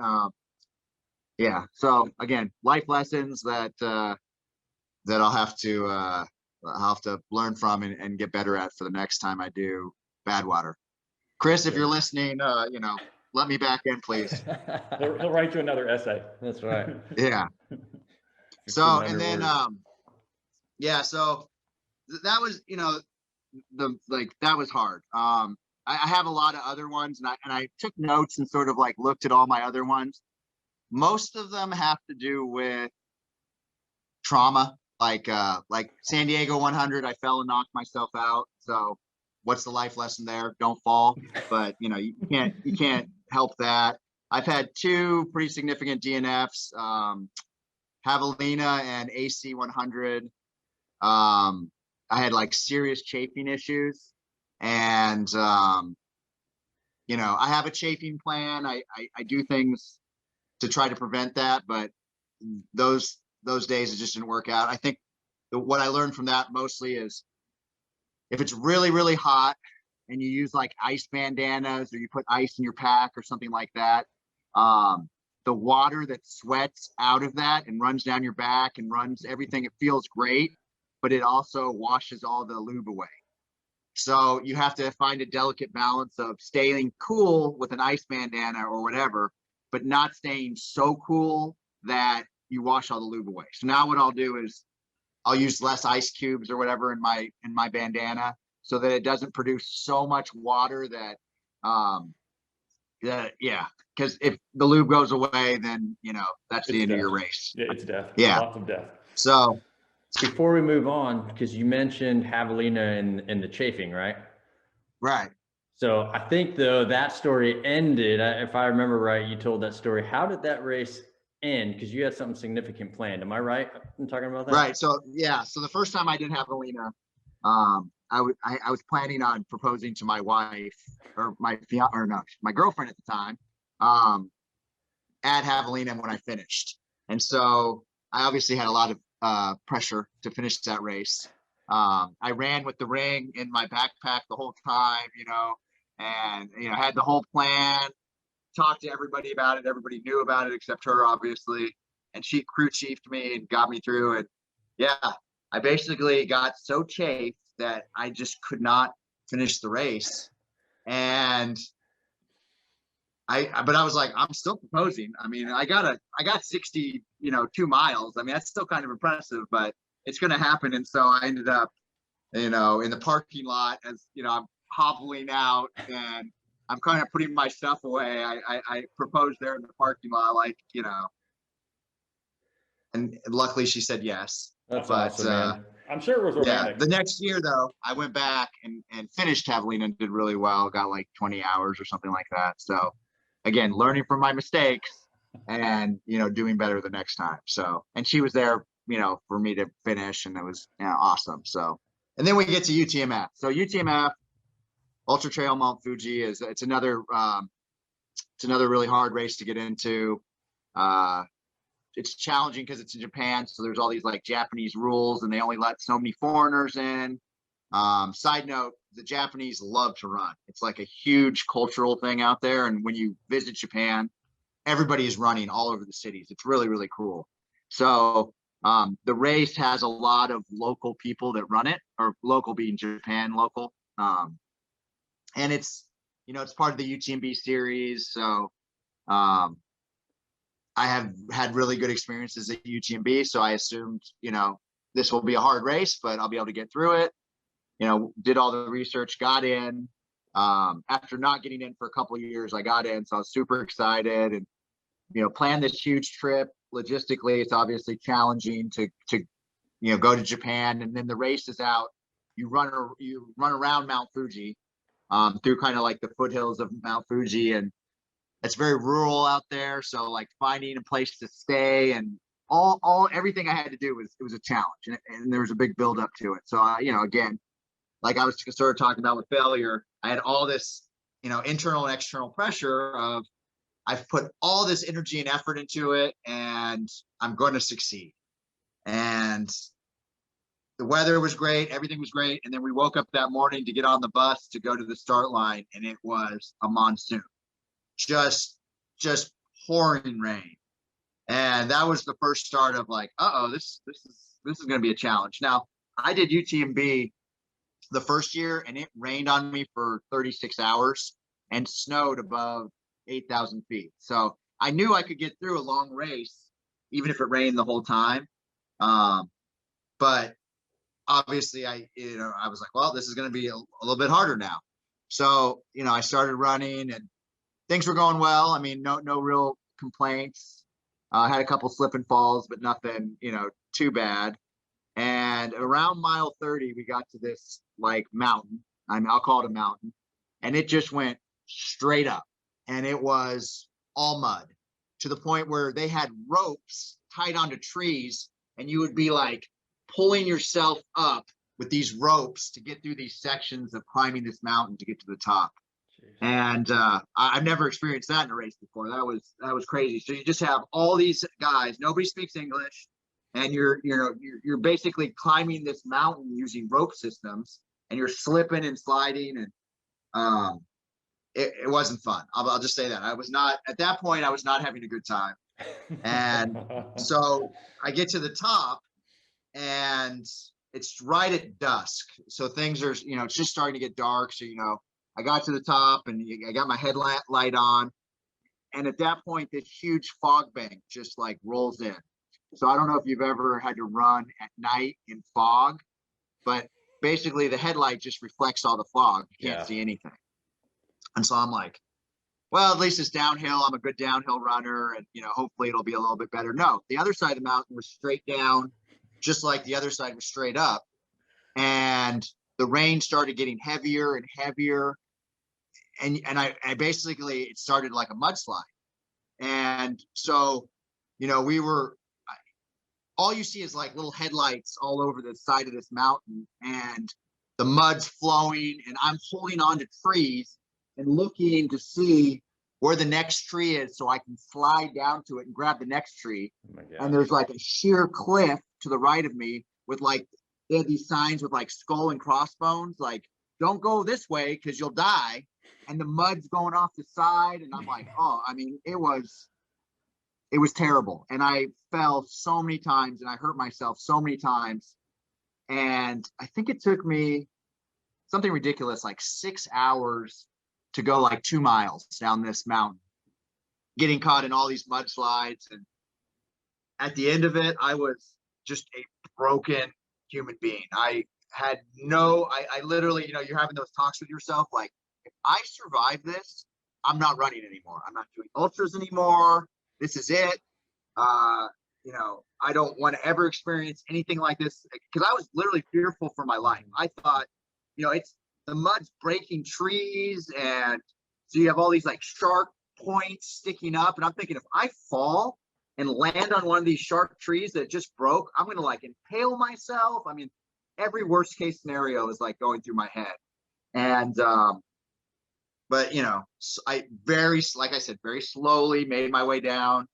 yeah. So again, life lessons that I'll have to learn from and get better at for the next time I do Badwater. Chris, if you're listening, you know, let me back in, please. He'll write you another essay. That's right. Yeah. So, and then, yeah, so that was, you know, that was hard. I have a lot of other ones and I took notes and sort of like looked at all my other ones. Most of them have to do with trauma, like San Diego 100, I fell and knocked myself out. So what's the life lesson there? Don't fall. But you know, you can't help that. I've had 2 pretty significant DNFs, Javelina and AC 100. I had like serious chafing issues, and you know, I have a chafing plan. I do things to try to prevent that, but those days it just didn't work out. I think what I learned from that mostly is if it's really, really hot and you use like ice bandanas or you put ice in your pack or something like that, the water that sweats out of that and runs down your back and runs everything, it feels great, but it also washes all the lube away. So you have to find a delicate balance of staying cool with an ice bandana or whatever, but not staying so cool that you wash all the lube away. So now what I'll do is I'll use less ice cubes or whatever in my bandana so that it doesn't produce so much water that yeah, because if the lube goes away, then you know that's the end of your race. Yeah, it's death. Yeah, Lots of death. So before we move on, because you mentioned Javelina and the chafing, right? Right. So I think though that story ended, if I remember right, you told that story. How did that race end? Because you had something significant planned. Am I right in talking about that? Right. So yeah. So the first time I did Javelina, I was planning on proposing to my wife or my girlfriend at the time, at Javelina when I finished. And so I obviously had a lot of pressure to finish that race. I ran with the ring in my backpack the whole time, you know, and, you know, had the whole plan, talked to everybody about it. Everybody knew about it except her, obviously. And she crew chiefed me and got me through it. Yeah, I basically got so chafed that I just could not finish the race. And but I was like, I'm still proposing. I mean, I got 60, 2 miles. I mean, that's still kind of impressive, but it's going to happen. And so I ended up, in the parking lot as, I'm hobbling out and I'm kind of putting my stuff away. I proposed there in the parking lot, and luckily she said yes. That's awesome, man. I'm sure it was romantic. Yeah, the next year though, I went back and finished Javelina and did really well. Got like 20 hours or something like that. So again, learning from my mistakes and, doing better the next time. So, and she was there, for me to finish, and it was awesome. So, and then we get to UTMF. So UTMF, Ultra Trail Mount Fuji, it's another really hard race to get into. It's challenging because it's in Japan, so there's all these like Japanese rules, and they only let so many foreigners in. Side note, the Japanese love to run. It's like a huge cultural thing out there, and when you visit Japan, everybody is running all over the cities. It's really, really cool. So the race has a lot of local people that run it, or local being Japan local. And it's, it's part of the UTMB series. So I have had really good experiences at UTMB. So I assumed, this will be a hard race, but I'll be able to get through it. Did all the research, got in. After not getting in for a couple of years, I got in. So I was super excited and, planned this huge trip. Logistically, it's obviously challenging to go to Japan, and then the race is out. You run around Mount Fuji, through kind of like the foothills of Mount Fuji, and it's very rural out there. So like finding a place to stay and everything I had to do was a challenge, and there was a big build up to it. So again, like I was sort of talking about with failure, I had all this, internal and external pressure of, I've put all this energy and effort into it, and I'm going to succeed. And the weather was great. Everything was great. And then we woke up that morning to get on the bus to go to the start line, and it was a monsoon, just pouring rain. And that was the first start of like, this is going to be a challenge. Now, I did UTMB the first year, and it rained on me for 36 hours and snowed above 8,000 feet. So I knew I could get through a long race, even if it rained the whole time. But obviously I was like, well, this is going to be a little bit harder now. So, I started running, and things were going well. I mean, no real complaints. I had a couple slip and falls, but nothing, too bad. And around mile 30, we got to this like mountain. I'll call it a mountain. And it just went straight up. And it was all mud, to the point where they had ropes tied onto trees, and you would be like pulling yourself up with these ropes to get through these sections of climbing this mountain to get to the top. Jeez. And I've never experienced that in a race before. That was crazy. So you just have all these guys, nobody speaks English, and you're basically climbing this mountain using rope systems, and you're slipping and sliding, and it wasn't fun. I'll just say that. At that point, I was not having a good time. And so I get to the top, and it's right at dusk. So things are, it's just starting to get dark. So, I got to the top, and I got my headlight on. And at that point, this huge fog bank just like rolls in. So I don't know if you've ever had to run at night in fog, but basically the headlight just reflects all the fog. You can't see anything. And so I'm like, well, at least it's downhill. I'm a good downhill runner, and, hopefully it'll be a little bit better. No, the other side of the mountain was straight down, just like the other side was straight up. And the rain started getting heavier and heavier. And I basically, it started like a mudslide. And so, all you see is like little headlights all over the side of this mountain, and the mud's flowing, and I'm holding on to trees and looking to see where the next tree is so I can slide down to it and grab the next tree. Oh, and there's like a sheer cliff to the right of me with like, they had these signs with like skull and crossbones, like, don't go this way because you'll die. And the mud's going off the side. And I'm like, it was terrible. And I fell so many times, and I hurt myself so many times. And I think it took me something ridiculous, like 6 hours to go like 2 miles down this mountain, getting caught in all these mudslides. And at the end of it, I was just a broken human being. I literally, you're having those talks with yourself, like, if I survive this, I'm not running anymore. I'm not doing ultras anymore. This is it. I don't want to ever experience anything like this, because I was literally fearful for my life. I thought, it's the mud's breaking trees, and so you have all these like sharp points sticking up. And I'm thinking, if I fall and land on one of these sharp trees that just broke, I'm going to like impale myself. I mean, every worst case scenario is like going through my head. And, but you know, I like I said, very slowly made my way down.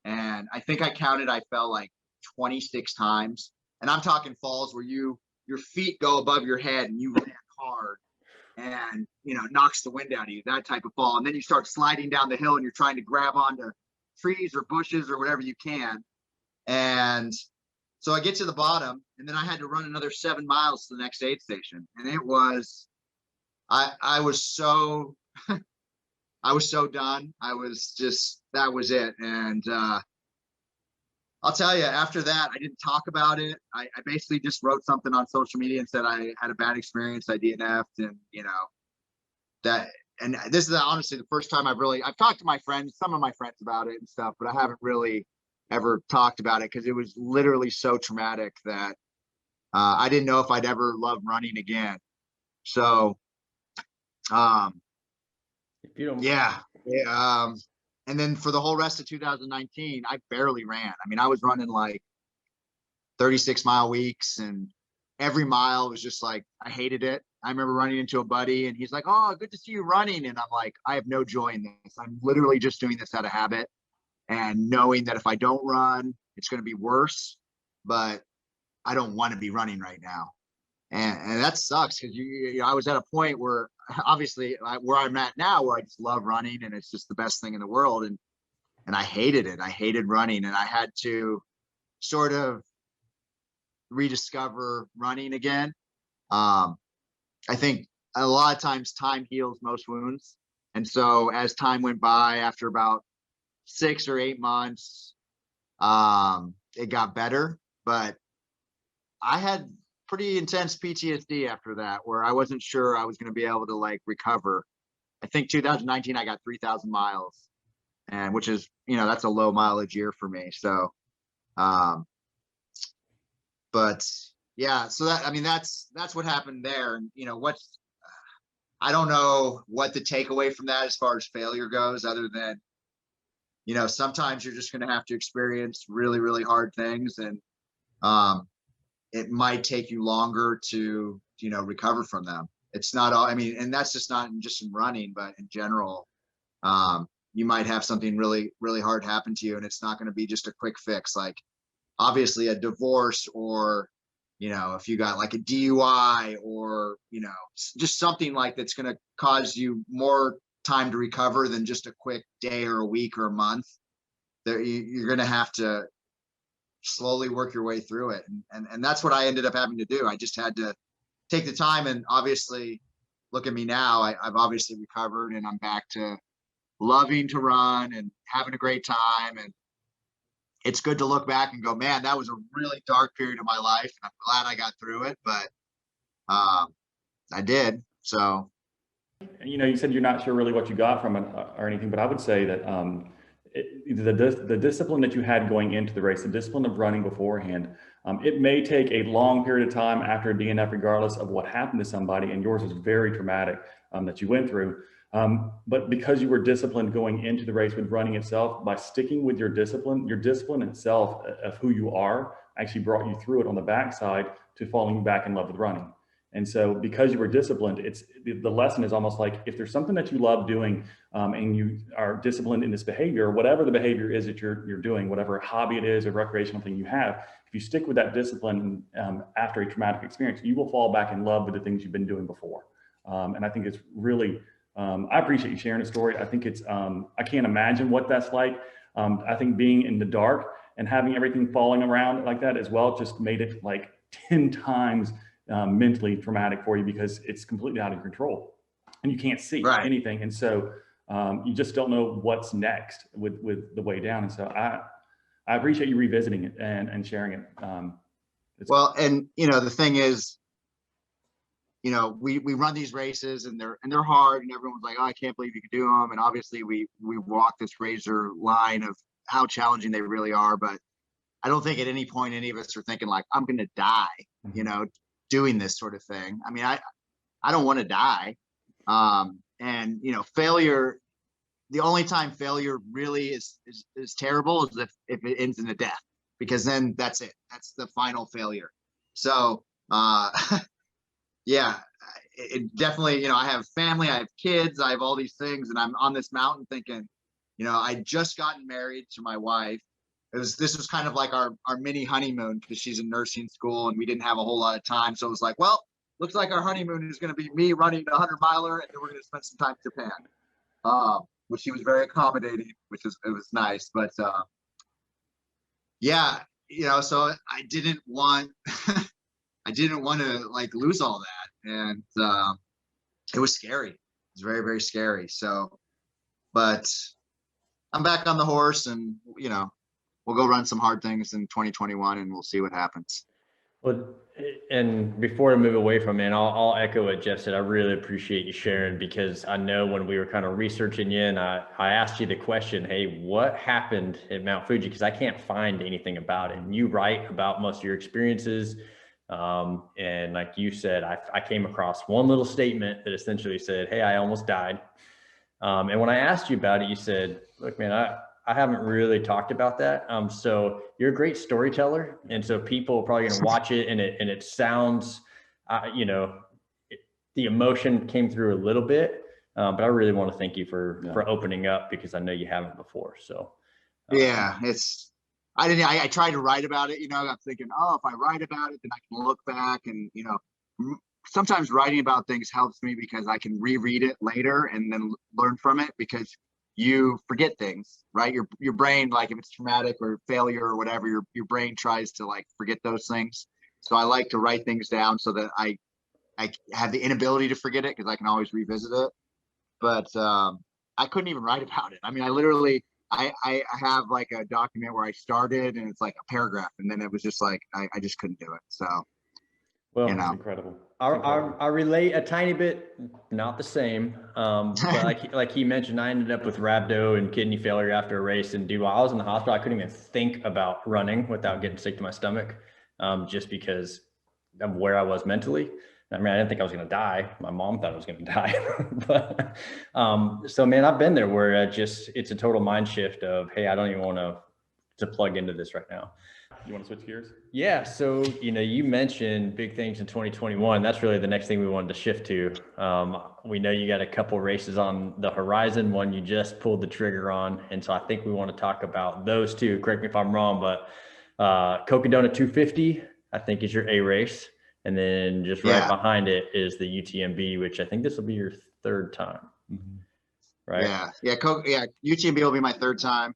And I think I counted, I fell like 26 times. And I'm talking falls where your feet go above your head and you land hard and, you know, knocks the wind out of you, that type of fall. And then you start sliding down the hill and you're trying to grab onto trees or bushes or whatever you can. And so I get to the bottom, and then I had to run another 7 miles to the next aid station. And it was, I was so, I was so done. I was just, that was it. And I'll tell you, after that, I didn't talk about it. I basically just wrote something on social media and said I had a bad experience. I DNF'd, and you know, that, and this is honestly the first time I've talked to my friends, some of my friends about it and stuff, but I haven't really ever talked about it because it was literally so traumatic that I didn't know if I'd ever love running again. So, If you don't, yeah. And then for the whole rest of 2019, I barely ran. I mean, I was running like 36-mile weeks, and every mile was just like, I hated it. I remember running into a buddy and he's like, "Oh, good to see you running." And I'm like, I have no joy in this. I'm literally just doing this out of habit and knowing that if I don't run, it's going to be worse, but I don't want to be running right now. And that sucks because you know, I was at a point where obviously where I'm at now, where I just love running and it's just the best thing in the world. And I hated it. I hated running, and I had to sort of rediscover running again. I think a lot of times time heals most wounds. And so as time went by, after about 6 or 8 months, it got better, but I had pretty intense PTSD after that, where I wasn't sure I was going to be able to like recover. I think 2019, I got 3,000 miles, and which is, you know, that's a low mileage year for me. So, but yeah, so that, I mean, that's what happened there. And, you know, I don't know what the takeaway from that as far as failure goes, other than, you know, sometimes you're just going to have to experience really, really hard things. And, it might take you longer to, you know, recover from them. It's not all, I mean, and that's just not just in running, but in general, you might have something really, really hard happen to you, and it's not going to be just a quick fix. Like obviously a divorce, or, you know, if you got like a DUI, or, you know, just something like that's going to cause you more time to recover than just a quick day or a week or a month. There, you're going to have to slowly work your way through it. And that's what I ended up having to do. I just had to take the time, and obviously look at me now. I've obviously recovered, and I'm back to loving to run and having a great time. And it's good to look back and go, man, that was a really dark period of my life, and I'm glad I got through it, but I did. So, You know, you said you're not sure really what you got from it or anything, but I would say that the discipline that you had going into the race, the discipline of running beforehand, it may take a long period of time after a DNF, regardless of what happened to somebody, and yours was very traumatic that you went through. But because you were disciplined going into the race with running itself, by sticking with your discipline itself of who you are actually brought you through it on the backside to falling back in love with running. And so because you were disciplined, it's the lesson is almost like, if there's something that you love doing and you are disciplined in this behavior, whatever the behavior is that you're doing, whatever hobby it is or recreational thing you have, if you stick with that discipline after a traumatic experience, you will fall back in love with the things you've been doing before. And I think it's really, I appreciate you sharing the story. I think it's, I can't imagine what that's like. I think being in the dark and having everything falling around like that as well just made it like 10 times mentally traumatic for you, because it's completely out of control and you can't see anything. And so you just don't know what's next with the way down. And so I appreciate you revisiting it and sharing it. Well, and you know, the thing is, you know, we run these races and they're hard, and everyone's like, "Oh, I can't believe you can do them." And obviously we walk this razor line of how challenging they really are. But I don't think at any point any of us are thinking like, I'm going to die, you know, doing this sort of thing. I mean, I don't want to die. And, you know, failure the only time failure really is terrible is if it ends in a death, because then that's it. That's the final failure. So yeah, it definitely, I have family, I have kids, I have all these things, and I'm on this mountain thinking, I just gotten married to my wife. This was kind of like our mini honeymoon, because she's in nursing school and we didn't have a whole lot of time. So it was like, well, looks like our honeymoon is going to be me running the 100-miler, and then we're going to spend some time in Japan, which she was very accommodating, it was nice. But yeah, so I didn't want to like lose all that, and it was scary. It was very, very scary. So, but I'm back on the horse, and we'll go run some hard things in 2021, and we'll see what happens. Well, and before I move away from it, I'll echo what Jeff said. I really appreciate you sharing, because I know when we were kind of researching you, and I asked you the question, hey, what happened at Mount Fuji? Because I can't find anything about it. And you write about most of your experiences. And like you said, I came across one little statement that essentially said, hey, I almost died. And when I asked you about it, you said, look, man, I haven't really talked about that. So you're a great storyteller. And so people are probably going to watch it, and it sounds, the emotion came through a little bit, but I really want to thank you for opening up, because I know you haven't before. So yeah, I tried to write about it, I'm thinking, oh, if I write about it, then I can look back, and, sometimes writing about things helps me, because I can reread it later and then learn from it, because you forget things, right? Your brain, like if it's traumatic or failure or whatever, your brain tries to like forget those things. So I like to write things down so that I have the inability to forget it, because I can always revisit it. But I couldn't even write about it. I mean, I have like a document where I started, and it's like a paragraph, and then it was just like I just couldn't do it. So well, It's incredible. I relate a tiny bit, not the same. But like he mentioned, I ended up with rhabdo and kidney failure after a race. And while I was in the hospital, I couldn't even think about running without getting sick to my stomach, just because of where I was mentally. I mean, I didn't think I was going to die. My mom thought I was going to die. But so, man, I've been there where it's a total mind shift of, hey, I don't even want to plug into this right now. You want to switch gears? Yeah. So, you mentioned big things in 2021. That's really the next thing we wanted to shift to. We know you got a couple races on the horizon, one you just pulled the trigger on. And so I think we want to talk about those two. Correct me if I'm wrong, but Cocodona 250, I think, is your A race. And then just right behind it is the UTMB, which I think this will be your third time. Mm-hmm. Right? Yeah. UTMB will be my third time.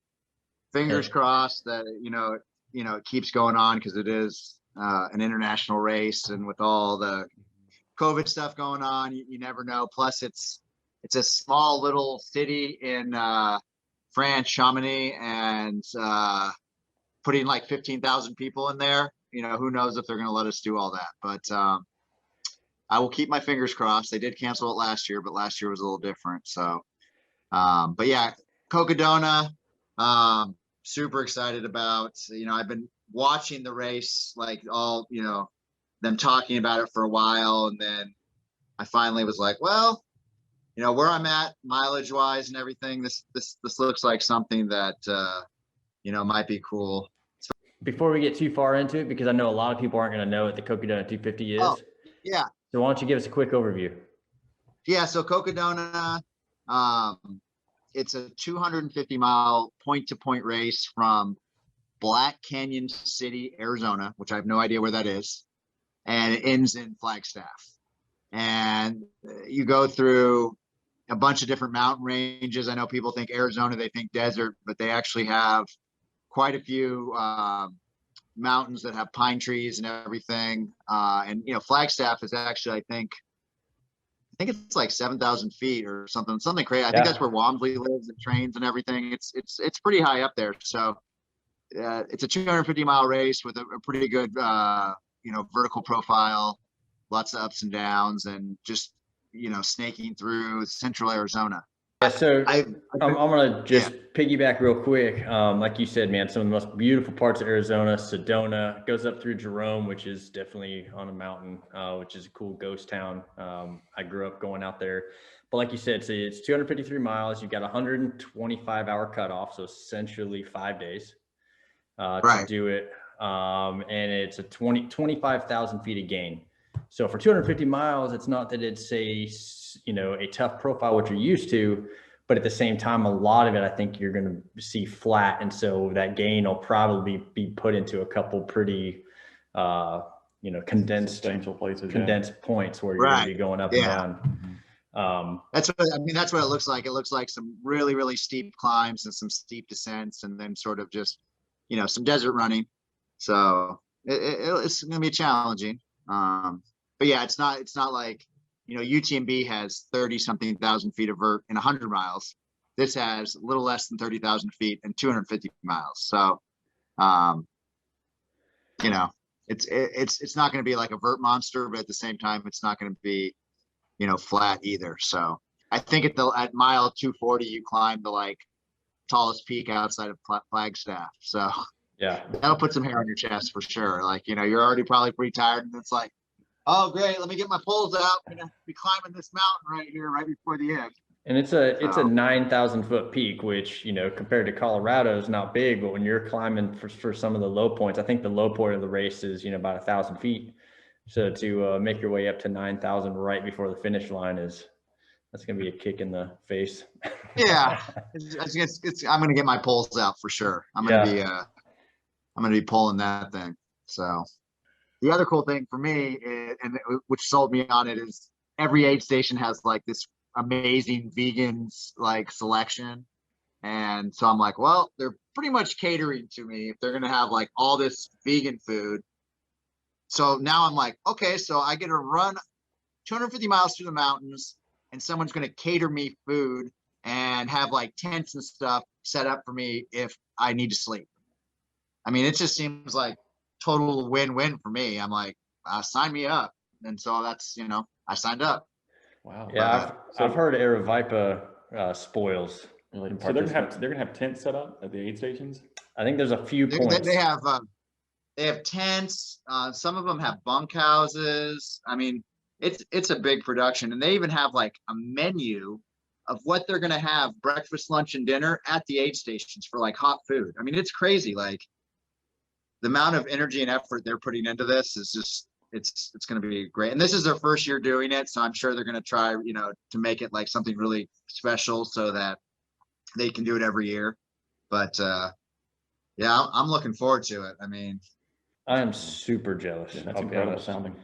Fingers crossed that, it keeps going on, because it is an international race, and with all the COVID stuff going on, you never know. Plus it's a small little city in France, Chamonix, and putting like 15,000 people in there. Who knows if they're going to let us do all that, but I will keep my fingers crossed. They did cancel it last year, but last year was a little different. So, but yeah, Cocodona, super excited about. I've been watching the race, like all, them talking about it for a while. And then I finally was like, well, where I'm at mileage wise and everything, this looks like something that, might be cool. Before we get too far into it, because I know a lot of people aren't going to know what the Cocodona 250 is. Oh, yeah. So why don't you give us a quick overview? Yeah. So Cocodona, it's a 250-mile point-to-point race from Black Canyon City, Arizona, which I have no idea where that is, and it ends in Flagstaff. And you go through a bunch of different mountain ranges. I know people think Arizona, they think desert, but they actually have quite a few mountains that have pine trees and everything. And Flagstaff is actually, I think it's like 7,000 feet or something crazy. I think that's where Walmsley lives and trains and everything. It's pretty high up there. So it's a 250-mile race with a pretty good, vertical profile, lots of ups and downs, and just, snaking through central Arizona. Yeah, so I'm going to just piggyback real quick. Like you said, man, some of the most beautiful parts of Arizona, Sedona, goes up through Jerome, which is definitely on a mountain, which is a cool ghost town. I grew up going out there. But like you said, it's 253 miles. You've got 125-hour cutoff, so essentially 5 days to Right. do it. And it's a 25,000 feet of gain. So for 250 miles, it's not that it's a tough profile, which you're used to, but at the same time, a lot of it, I think you're going to see flat. And so that gain will probably be put into a couple pretty, condensed places, points where you're going to be going up and down. That's what it looks like. It looks like some really, really steep climbs and some steep descents, and then sort of just, some desert running. So it's going to be challenging. But yeah, it's not like, UTMB has 30 something thousand feet of vert in 100 miles. This has a little less than 30,000 feet and 250 miles. So, it's not going to be like a vert monster, but at the same time, it's not going to be, flat either. So I think at mile 240, you climb the like tallest peak outside of Flagstaff. So yeah, that'll put some hair on your chest for sure. Like, you're already probably pretty tired, and it's like, oh, great, let me get my poles out. I'm going to be climbing this mountain right here, right before the end. And it's a 9,000 foot peak, which, compared to Colorado is not big, but when you're climbing for some of the low points, I think the low point of the race is, about 1,000 feet. So to make your way up to 9,000 right before the finish line that's going to be a kick in the face. Yeah. I'm going to get my poles out for sure. I'm going to be pulling that thing. So the other cool thing for me is, and which sold me on it, is every aid station has like this amazing vegans like selection. And so I'm like, well, they're pretty much catering to me if they're going to have like all this vegan food. So now I'm like, okay, so I get to run 250 miles through the mountains, and someone's going to cater me food and have like tents and stuff set up for me if I need to sleep. I mean, it just seems like total win-win for me. I'm like, sign me up. And so that's, I signed up. Wow. Yeah, I've heard Aravaipa spoils. So they're gonna have tents set up at the aid stations. I think there's a few points. They have tents. Some of them have bunkhouses. I mean, it's a big production, and they even have like a menu of what they're gonna have breakfast, lunch, and dinner at the aid stations for like hot food. I mean, it's crazy. Like the amount of energy and effort they're putting into this is just, it's going to be great. And this is their first year doing it, so I'm sure they're going to try, to make it like something really special so that they can do it every year. But yeah, I'm looking forward to it. I mean, I am super jealous. Yeah, that's incredible sounding.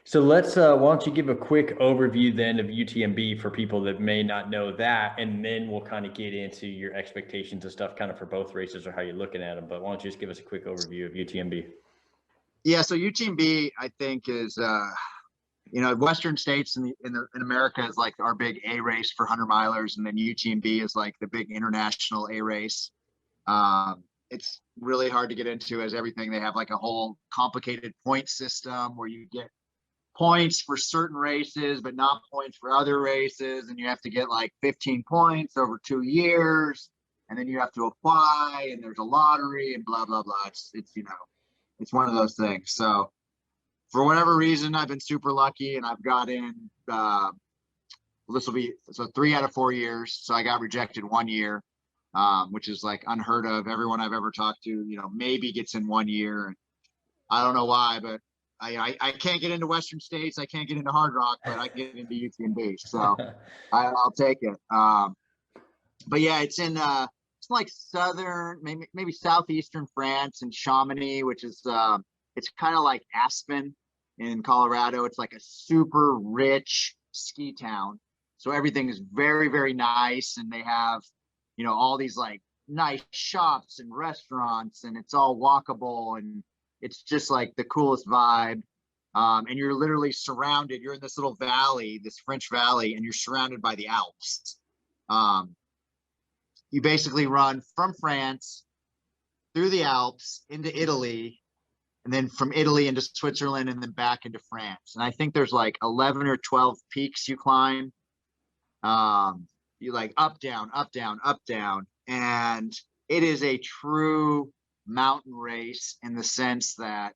So let's, why don't you give a quick overview then of UTMB for people that may not know that, and then we'll kind of get into your expectations and stuff kind of for both races or how you're looking at them. But why don't you just give us a quick overview of UTMB? Yeah, so UTMB, I think, is, Western states in America is like our big A race for 100 milers, and then UTMB is like the big international A race. It's really hard to get into as everything. They have like a whole complicated point system where you get points for certain races, but not points for other races. And you have to get like 15 points over 2 years. And then you have to apply, and there's a lottery and blah, blah, blah. It's one of those things. So for whatever reason, I've been super lucky, and I've got in, this will be, so 3 out of 4 years. So I got rejected 1 year, which is like unheard of. Everyone I've ever talked to, maybe gets in 1 year. And I don't know why, but I can't get into Western states. I can't get into Hard Rock, but I get into UTMB. So I'll take it. But yeah, it's in, it's like southern, maybe southeastern France, and Chamonix, which is, it's kind of like Aspen in Colorado. It's like a super rich ski town. So everything is very, very nice. And they have, all these like nice shops and restaurants, and it's all walkable, and it's just like the coolest vibe. And you're literally surrounded. You're in this little valley, this French valley, and you're surrounded by the Alps. You basically run from France through the Alps into Italy, and then from Italy into Switzerland, and then back into France. And I think there's like 11 or 12 peaks you climb. You like up, down, up, down, up, down. And it is a true mountain race in the sense that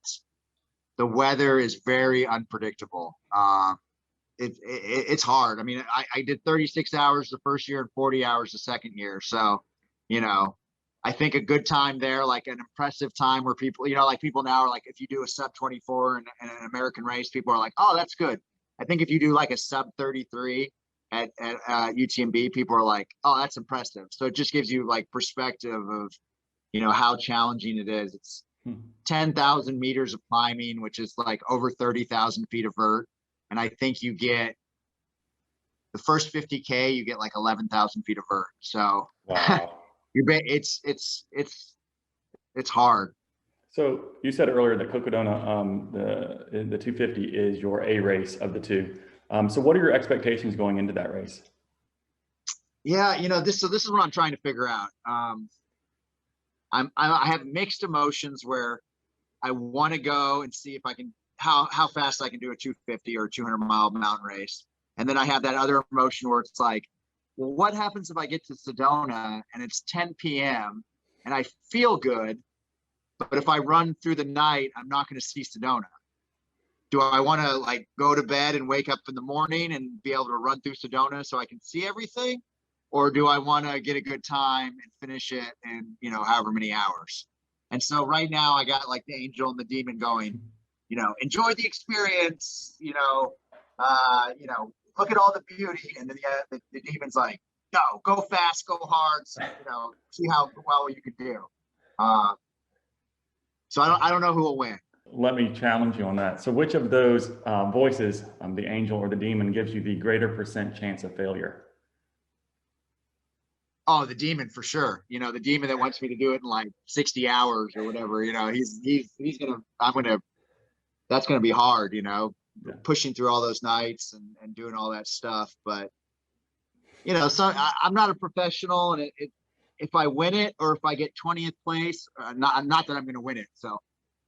the weather is very unpredictable. it's hard. I mean, I did 36 hours the first year and 40 hours the second year. So, you know, I think a good time there, like an impressive time where people, you know, like people now are like, if you do a sub 24 in an American race, people are like, oh, that's good. I think if you do like a sub 33 at UTMB, people are like, oh, that's impressive. So it just gives you like perspective of, you know, how challenging it is. It's 10,000 meters of climbing, which is like over 30,000 feet of vert. And I think you get the first 50K, you get like 11,000 feet of vert. So Wow. it's hard. So you said earlier that Cocodona, the 250 is your A race of the two. So what are your expectations going into that race? Yeah, you know, this is what I'm trying to figure out. I have mixed emotions where I want to go and see if I can how fast I can do a 250 or 200-mile mountain race. And then I have that other emotion where it's like, well, what happens if I get to Sedona and it's 10 p.m. and I feel good, but if I run through the night, I'm not going to see Sedona. Do I want to like go to bed and wake up in the morning and be able to run through Sedona so I can see everything? Or do I want to get a good time and finish it in, you know, however many hours? And so right now I got like the angel and the demon going, you know, enjoy the experience, you know, look at all the beauty. And then the demon's like, no, go fast, go hard, so, you know, see how well you can do. So I don't know who will win. Let me challenge you on that. So which of those voices, the angel or the demon, gives you the greater % chance of failure? Oh, the demon for sure. You know, the demon that wants me to do it in like 60 hours or whatever, you know, that's gonna be hard, you know, pushing through all those nights and doing all that stuff. But, you know, so I'm not a professional, and if I win it or if I get 20th place, not that I'm gonna win it. So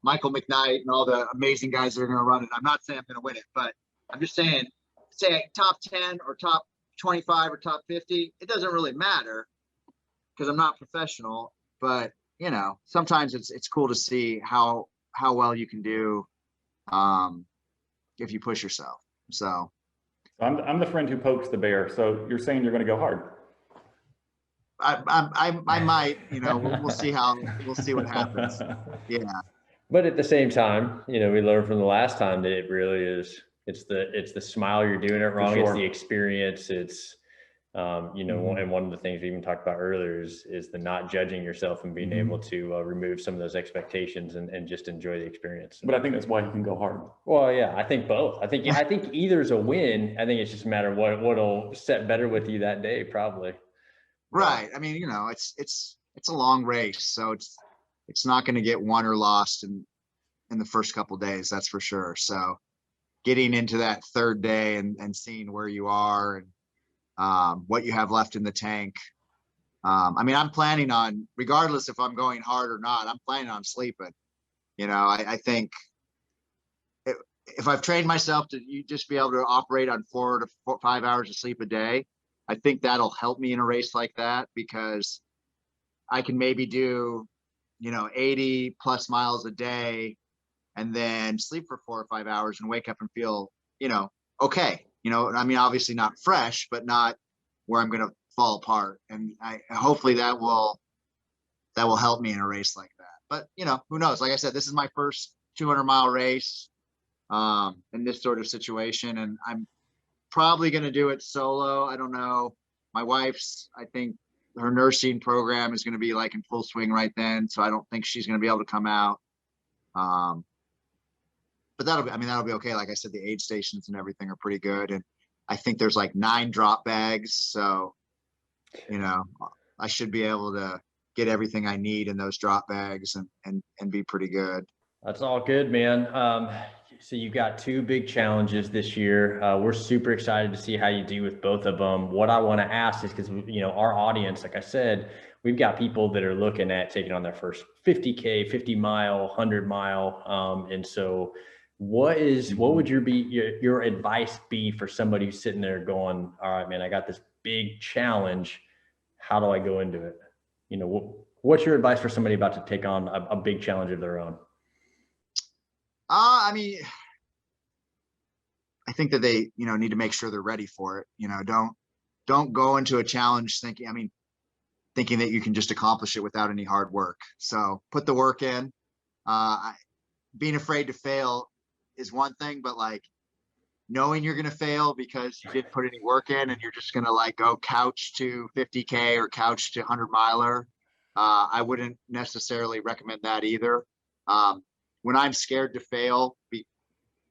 Michael McKnight and all the amazing guys that are gonna run it, I'm not saying I'm gonna win it, but I'm just saying, say top 10 or top 25 or top 50, it doesn't really matter because I'm not professional. But, you know, sometimes it's cool to see how well you can do if you push yourself. So I'm the friend who pokes the bear. So you're saying you're going to go hard. I might, you know, we'll see what happens. Yeah. But at the same time, you know, we learned from the last time that it really is, it's the smile, you're doing it wrong. Sure. It's the experience. It's, you know, and one of the things we even talked about earlier is the not judging yourself and being able to remove some of those expectations and just enjoy the experience. But I think that's why you can go hard. Well, yeah, I think both. I think either is a win. I think it's just a matter of what'll set better with you that day, probably. Right. I mean, you know, it's a long race, so it's not going to get won or lost in the first couple of days, that's for sure. So getting into that third day and seeing where you are and what you have left in the tank. I mean, I'm planning on, regardless if I'm going hard or not, I'm planning on sleeping. You know, I think if I've trained myself to just be able to operate on 4 to 5 hours of sleep a day, I think that'll help me in a race like that, because I can maybe do, you know, 80 plus miles a day and then sleep for 4 or 5 hours and wake up and feel, you know, okay. You know, I mean, obviously not fresh, but not where I'm going to fall apart. And hopefully that will help me in a race like that. But, you know, who knows? Like I said, this is my first 200-mile race in this sort of situation. And I'm probably going to do it solo. I don't know. My wife's, I think her nursing program is going to be like in full swing right then. So I don't think she's going to be able to come out. But that'll be okay. Like I said, the aid stations and everything are pretty good. And I think there's like 9 drop bags. So, you know, I should be able to get everything I need in those drop bags and be pretty good. That's all good, man. So you've got 2 big challenges this year. We're super excited to see how you do with both of them. What I want to ask is, because, you know, our audience, like I said, we've got people that are looking at taking on their first 50K, 50-mile, 100-mile. And so what would your advice be for somebody who's sitting there going, all right, man, I got this big challenge. How do I go into it? You know, what's your advice for somebody about to take on a big challenge of their own? I mean, I think that they, need to make sure they're ready for it. Don't go into a challenge thinking that you can just accomplish it without any hard work. So put the work in. Being afraid to fail is one thing, but like knowing you're going to fail because you didn't put any work in and you're just going to like go couch to 50K or couch to 100 miler. I wouldn't necessarily recommend that either. When I'm scared to fail,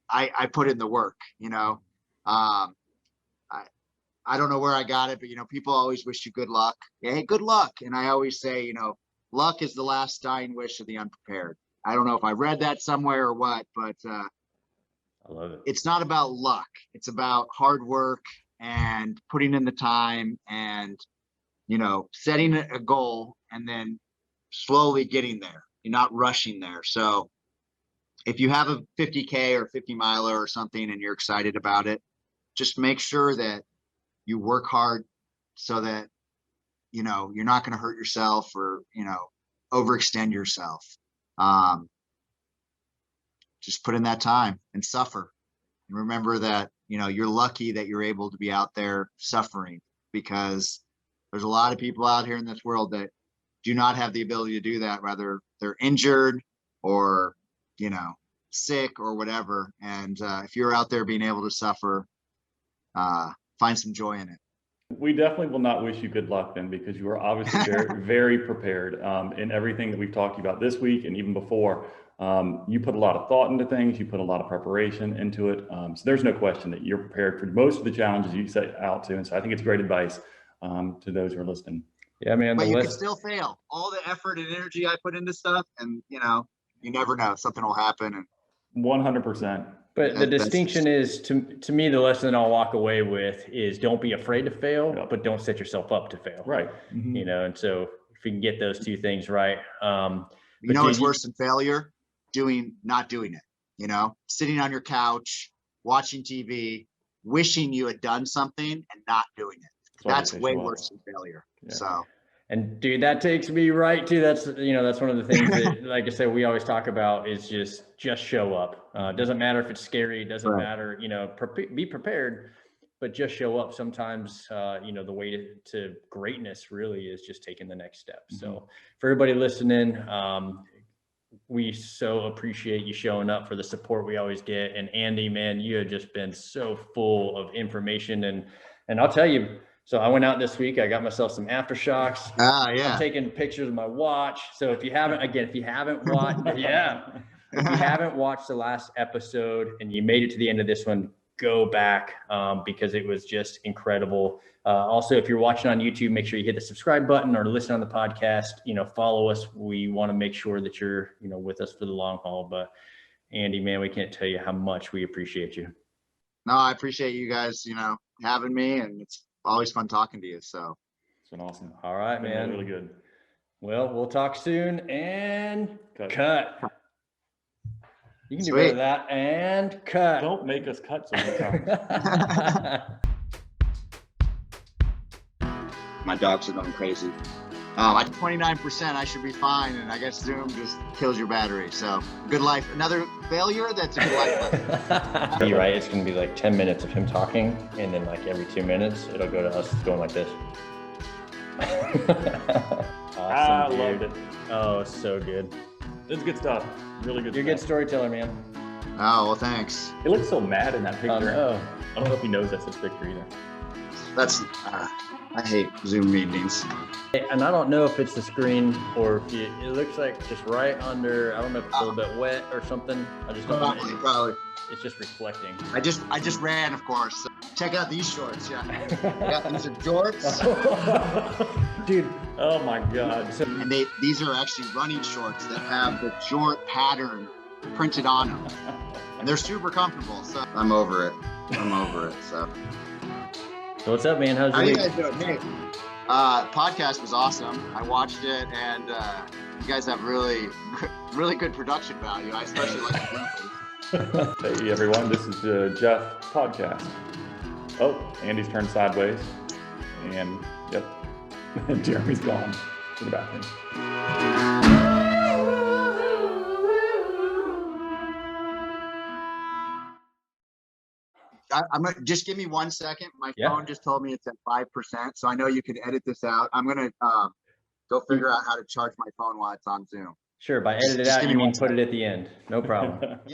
I put in the work, I don't know where I got it, but people always wish you good luck. Hey, good luck. And I always say, luck is the last dying wish of the unprepared. I don't know if I read that somewhere or what, but I love it. It's not about luck. It's about hard work and putting in the time and, setting a goal and then slowly getting there. You're not rushing there. So if you have a 50K or 50 miler or something and you're excited about it, just make sure that you work hard so that, you're not going to hurt yourself or, overextend yourself. Just put in that time and suffer. And remember that, you're lucky that you're able to be out there suffering, because there's a lot of people out here in this world that do not have the ability to do that. Whether they're injured or, sick or whatever. And if you're out there being able to suffer, find some joy in it. We definitely will not wish you good luck then, because you are obviously very, very prepared in everything that we've talked about this week and even before. You put a lot of thought into things, you put a lot of preparation into it. So there's no question that you're prepared for most of the challenges you set out to. And so I think it's great advice to those who are listening. Yeah, man. But you can still fail. All the effort and energy I put into stuff, and you never know, something will happen. And 100%. But the distinction is, to me, the lesson I'll walk away with is don't be afraid to fail, but don't set yourself up to fail. Right. Mm-hmm. And so if you can get those two things right. It's worse than failure? Not doing it, sitting on your couch, watching TV, wishing you had done something and not doing it. That's way worse than failure. Yeah. So. And dude, that takes me right to, that's one of the things that, like I said, we always talk about is just show up. It doesn't matter if it's scary. It doesn't matter, be prepared, but just show up. Sometimes, the way to greatness really is just taking the next step. Mm-hmm. So for everybody listening, we so appreciate you showing up, for the support we always get. And Andy, man, you have just been so full of information. And I'll tell you, so I went out this week, I got myself some aftershocks. Yeah. I'm taking pictures of my watch. So if you haven't watched, if you haven't watched the last episode and you made it to the end of this one, go back because it was just incredible. Also, if you're watching on YouTube, make sure you hit the subscribe button or listen on the podcast, follow us. We want to make sure that you're, with us for the long haul. But Andy, man, we can't tell you how much we appreciate you. No, I appreciate you guys, having me, and it's always fun talking to you. So it's been awesome. All right, man. Really good. Well, we'll talk soon, and cut. You can do better than that, and cut. Don't make us cut so many times. My dogs are going crazy. At 29%, I should be fine. And I guess Zoom just kills your battery. So good life. Another failure. That's a good life. You're right. It's going to be like 10 minutes of him talking. And then like every 2 minutes, it'll go to us going like this. Awesome, I loved it. Oh, so good. It's good stuff. Really good. You're a good storyteller, man. Oh, well, thanks. He looks so mad in that picture. Oh, no. I don't know if he knows that's his picture either. That's, I hate Zoom meetings. And I don't know if it's the screen or if it looks like just right under, I don't know if it's a little bit wet or something. I just don't know. Probably. It's just reflecting. I just ran, of course. So check out these shorts. Yeah. These are jorts. Dude. Oh my God. And these are actually running shorts that have the jort pattern printed on them. And they're super comfortable. So I'm over it. So what's up, man? How's your week? How you guys doing? Hey, podcast was awesome. I watched it, and you guys have really good production value. I especially like the bloopers. Hey everyone, this is Jeff podcast. Oh, Andy's turned sideways, and yep, Jeremy's gone to the bathroom. I'm gonna just give me 1 second. My Yeah. phone just told me it's at 5%, so I know you could edit this out. I'm gonna go figure out how to charge my phone while it's on Zoom. Sure. By edit it Just out, give you me mean 1 put it at the end. No problem.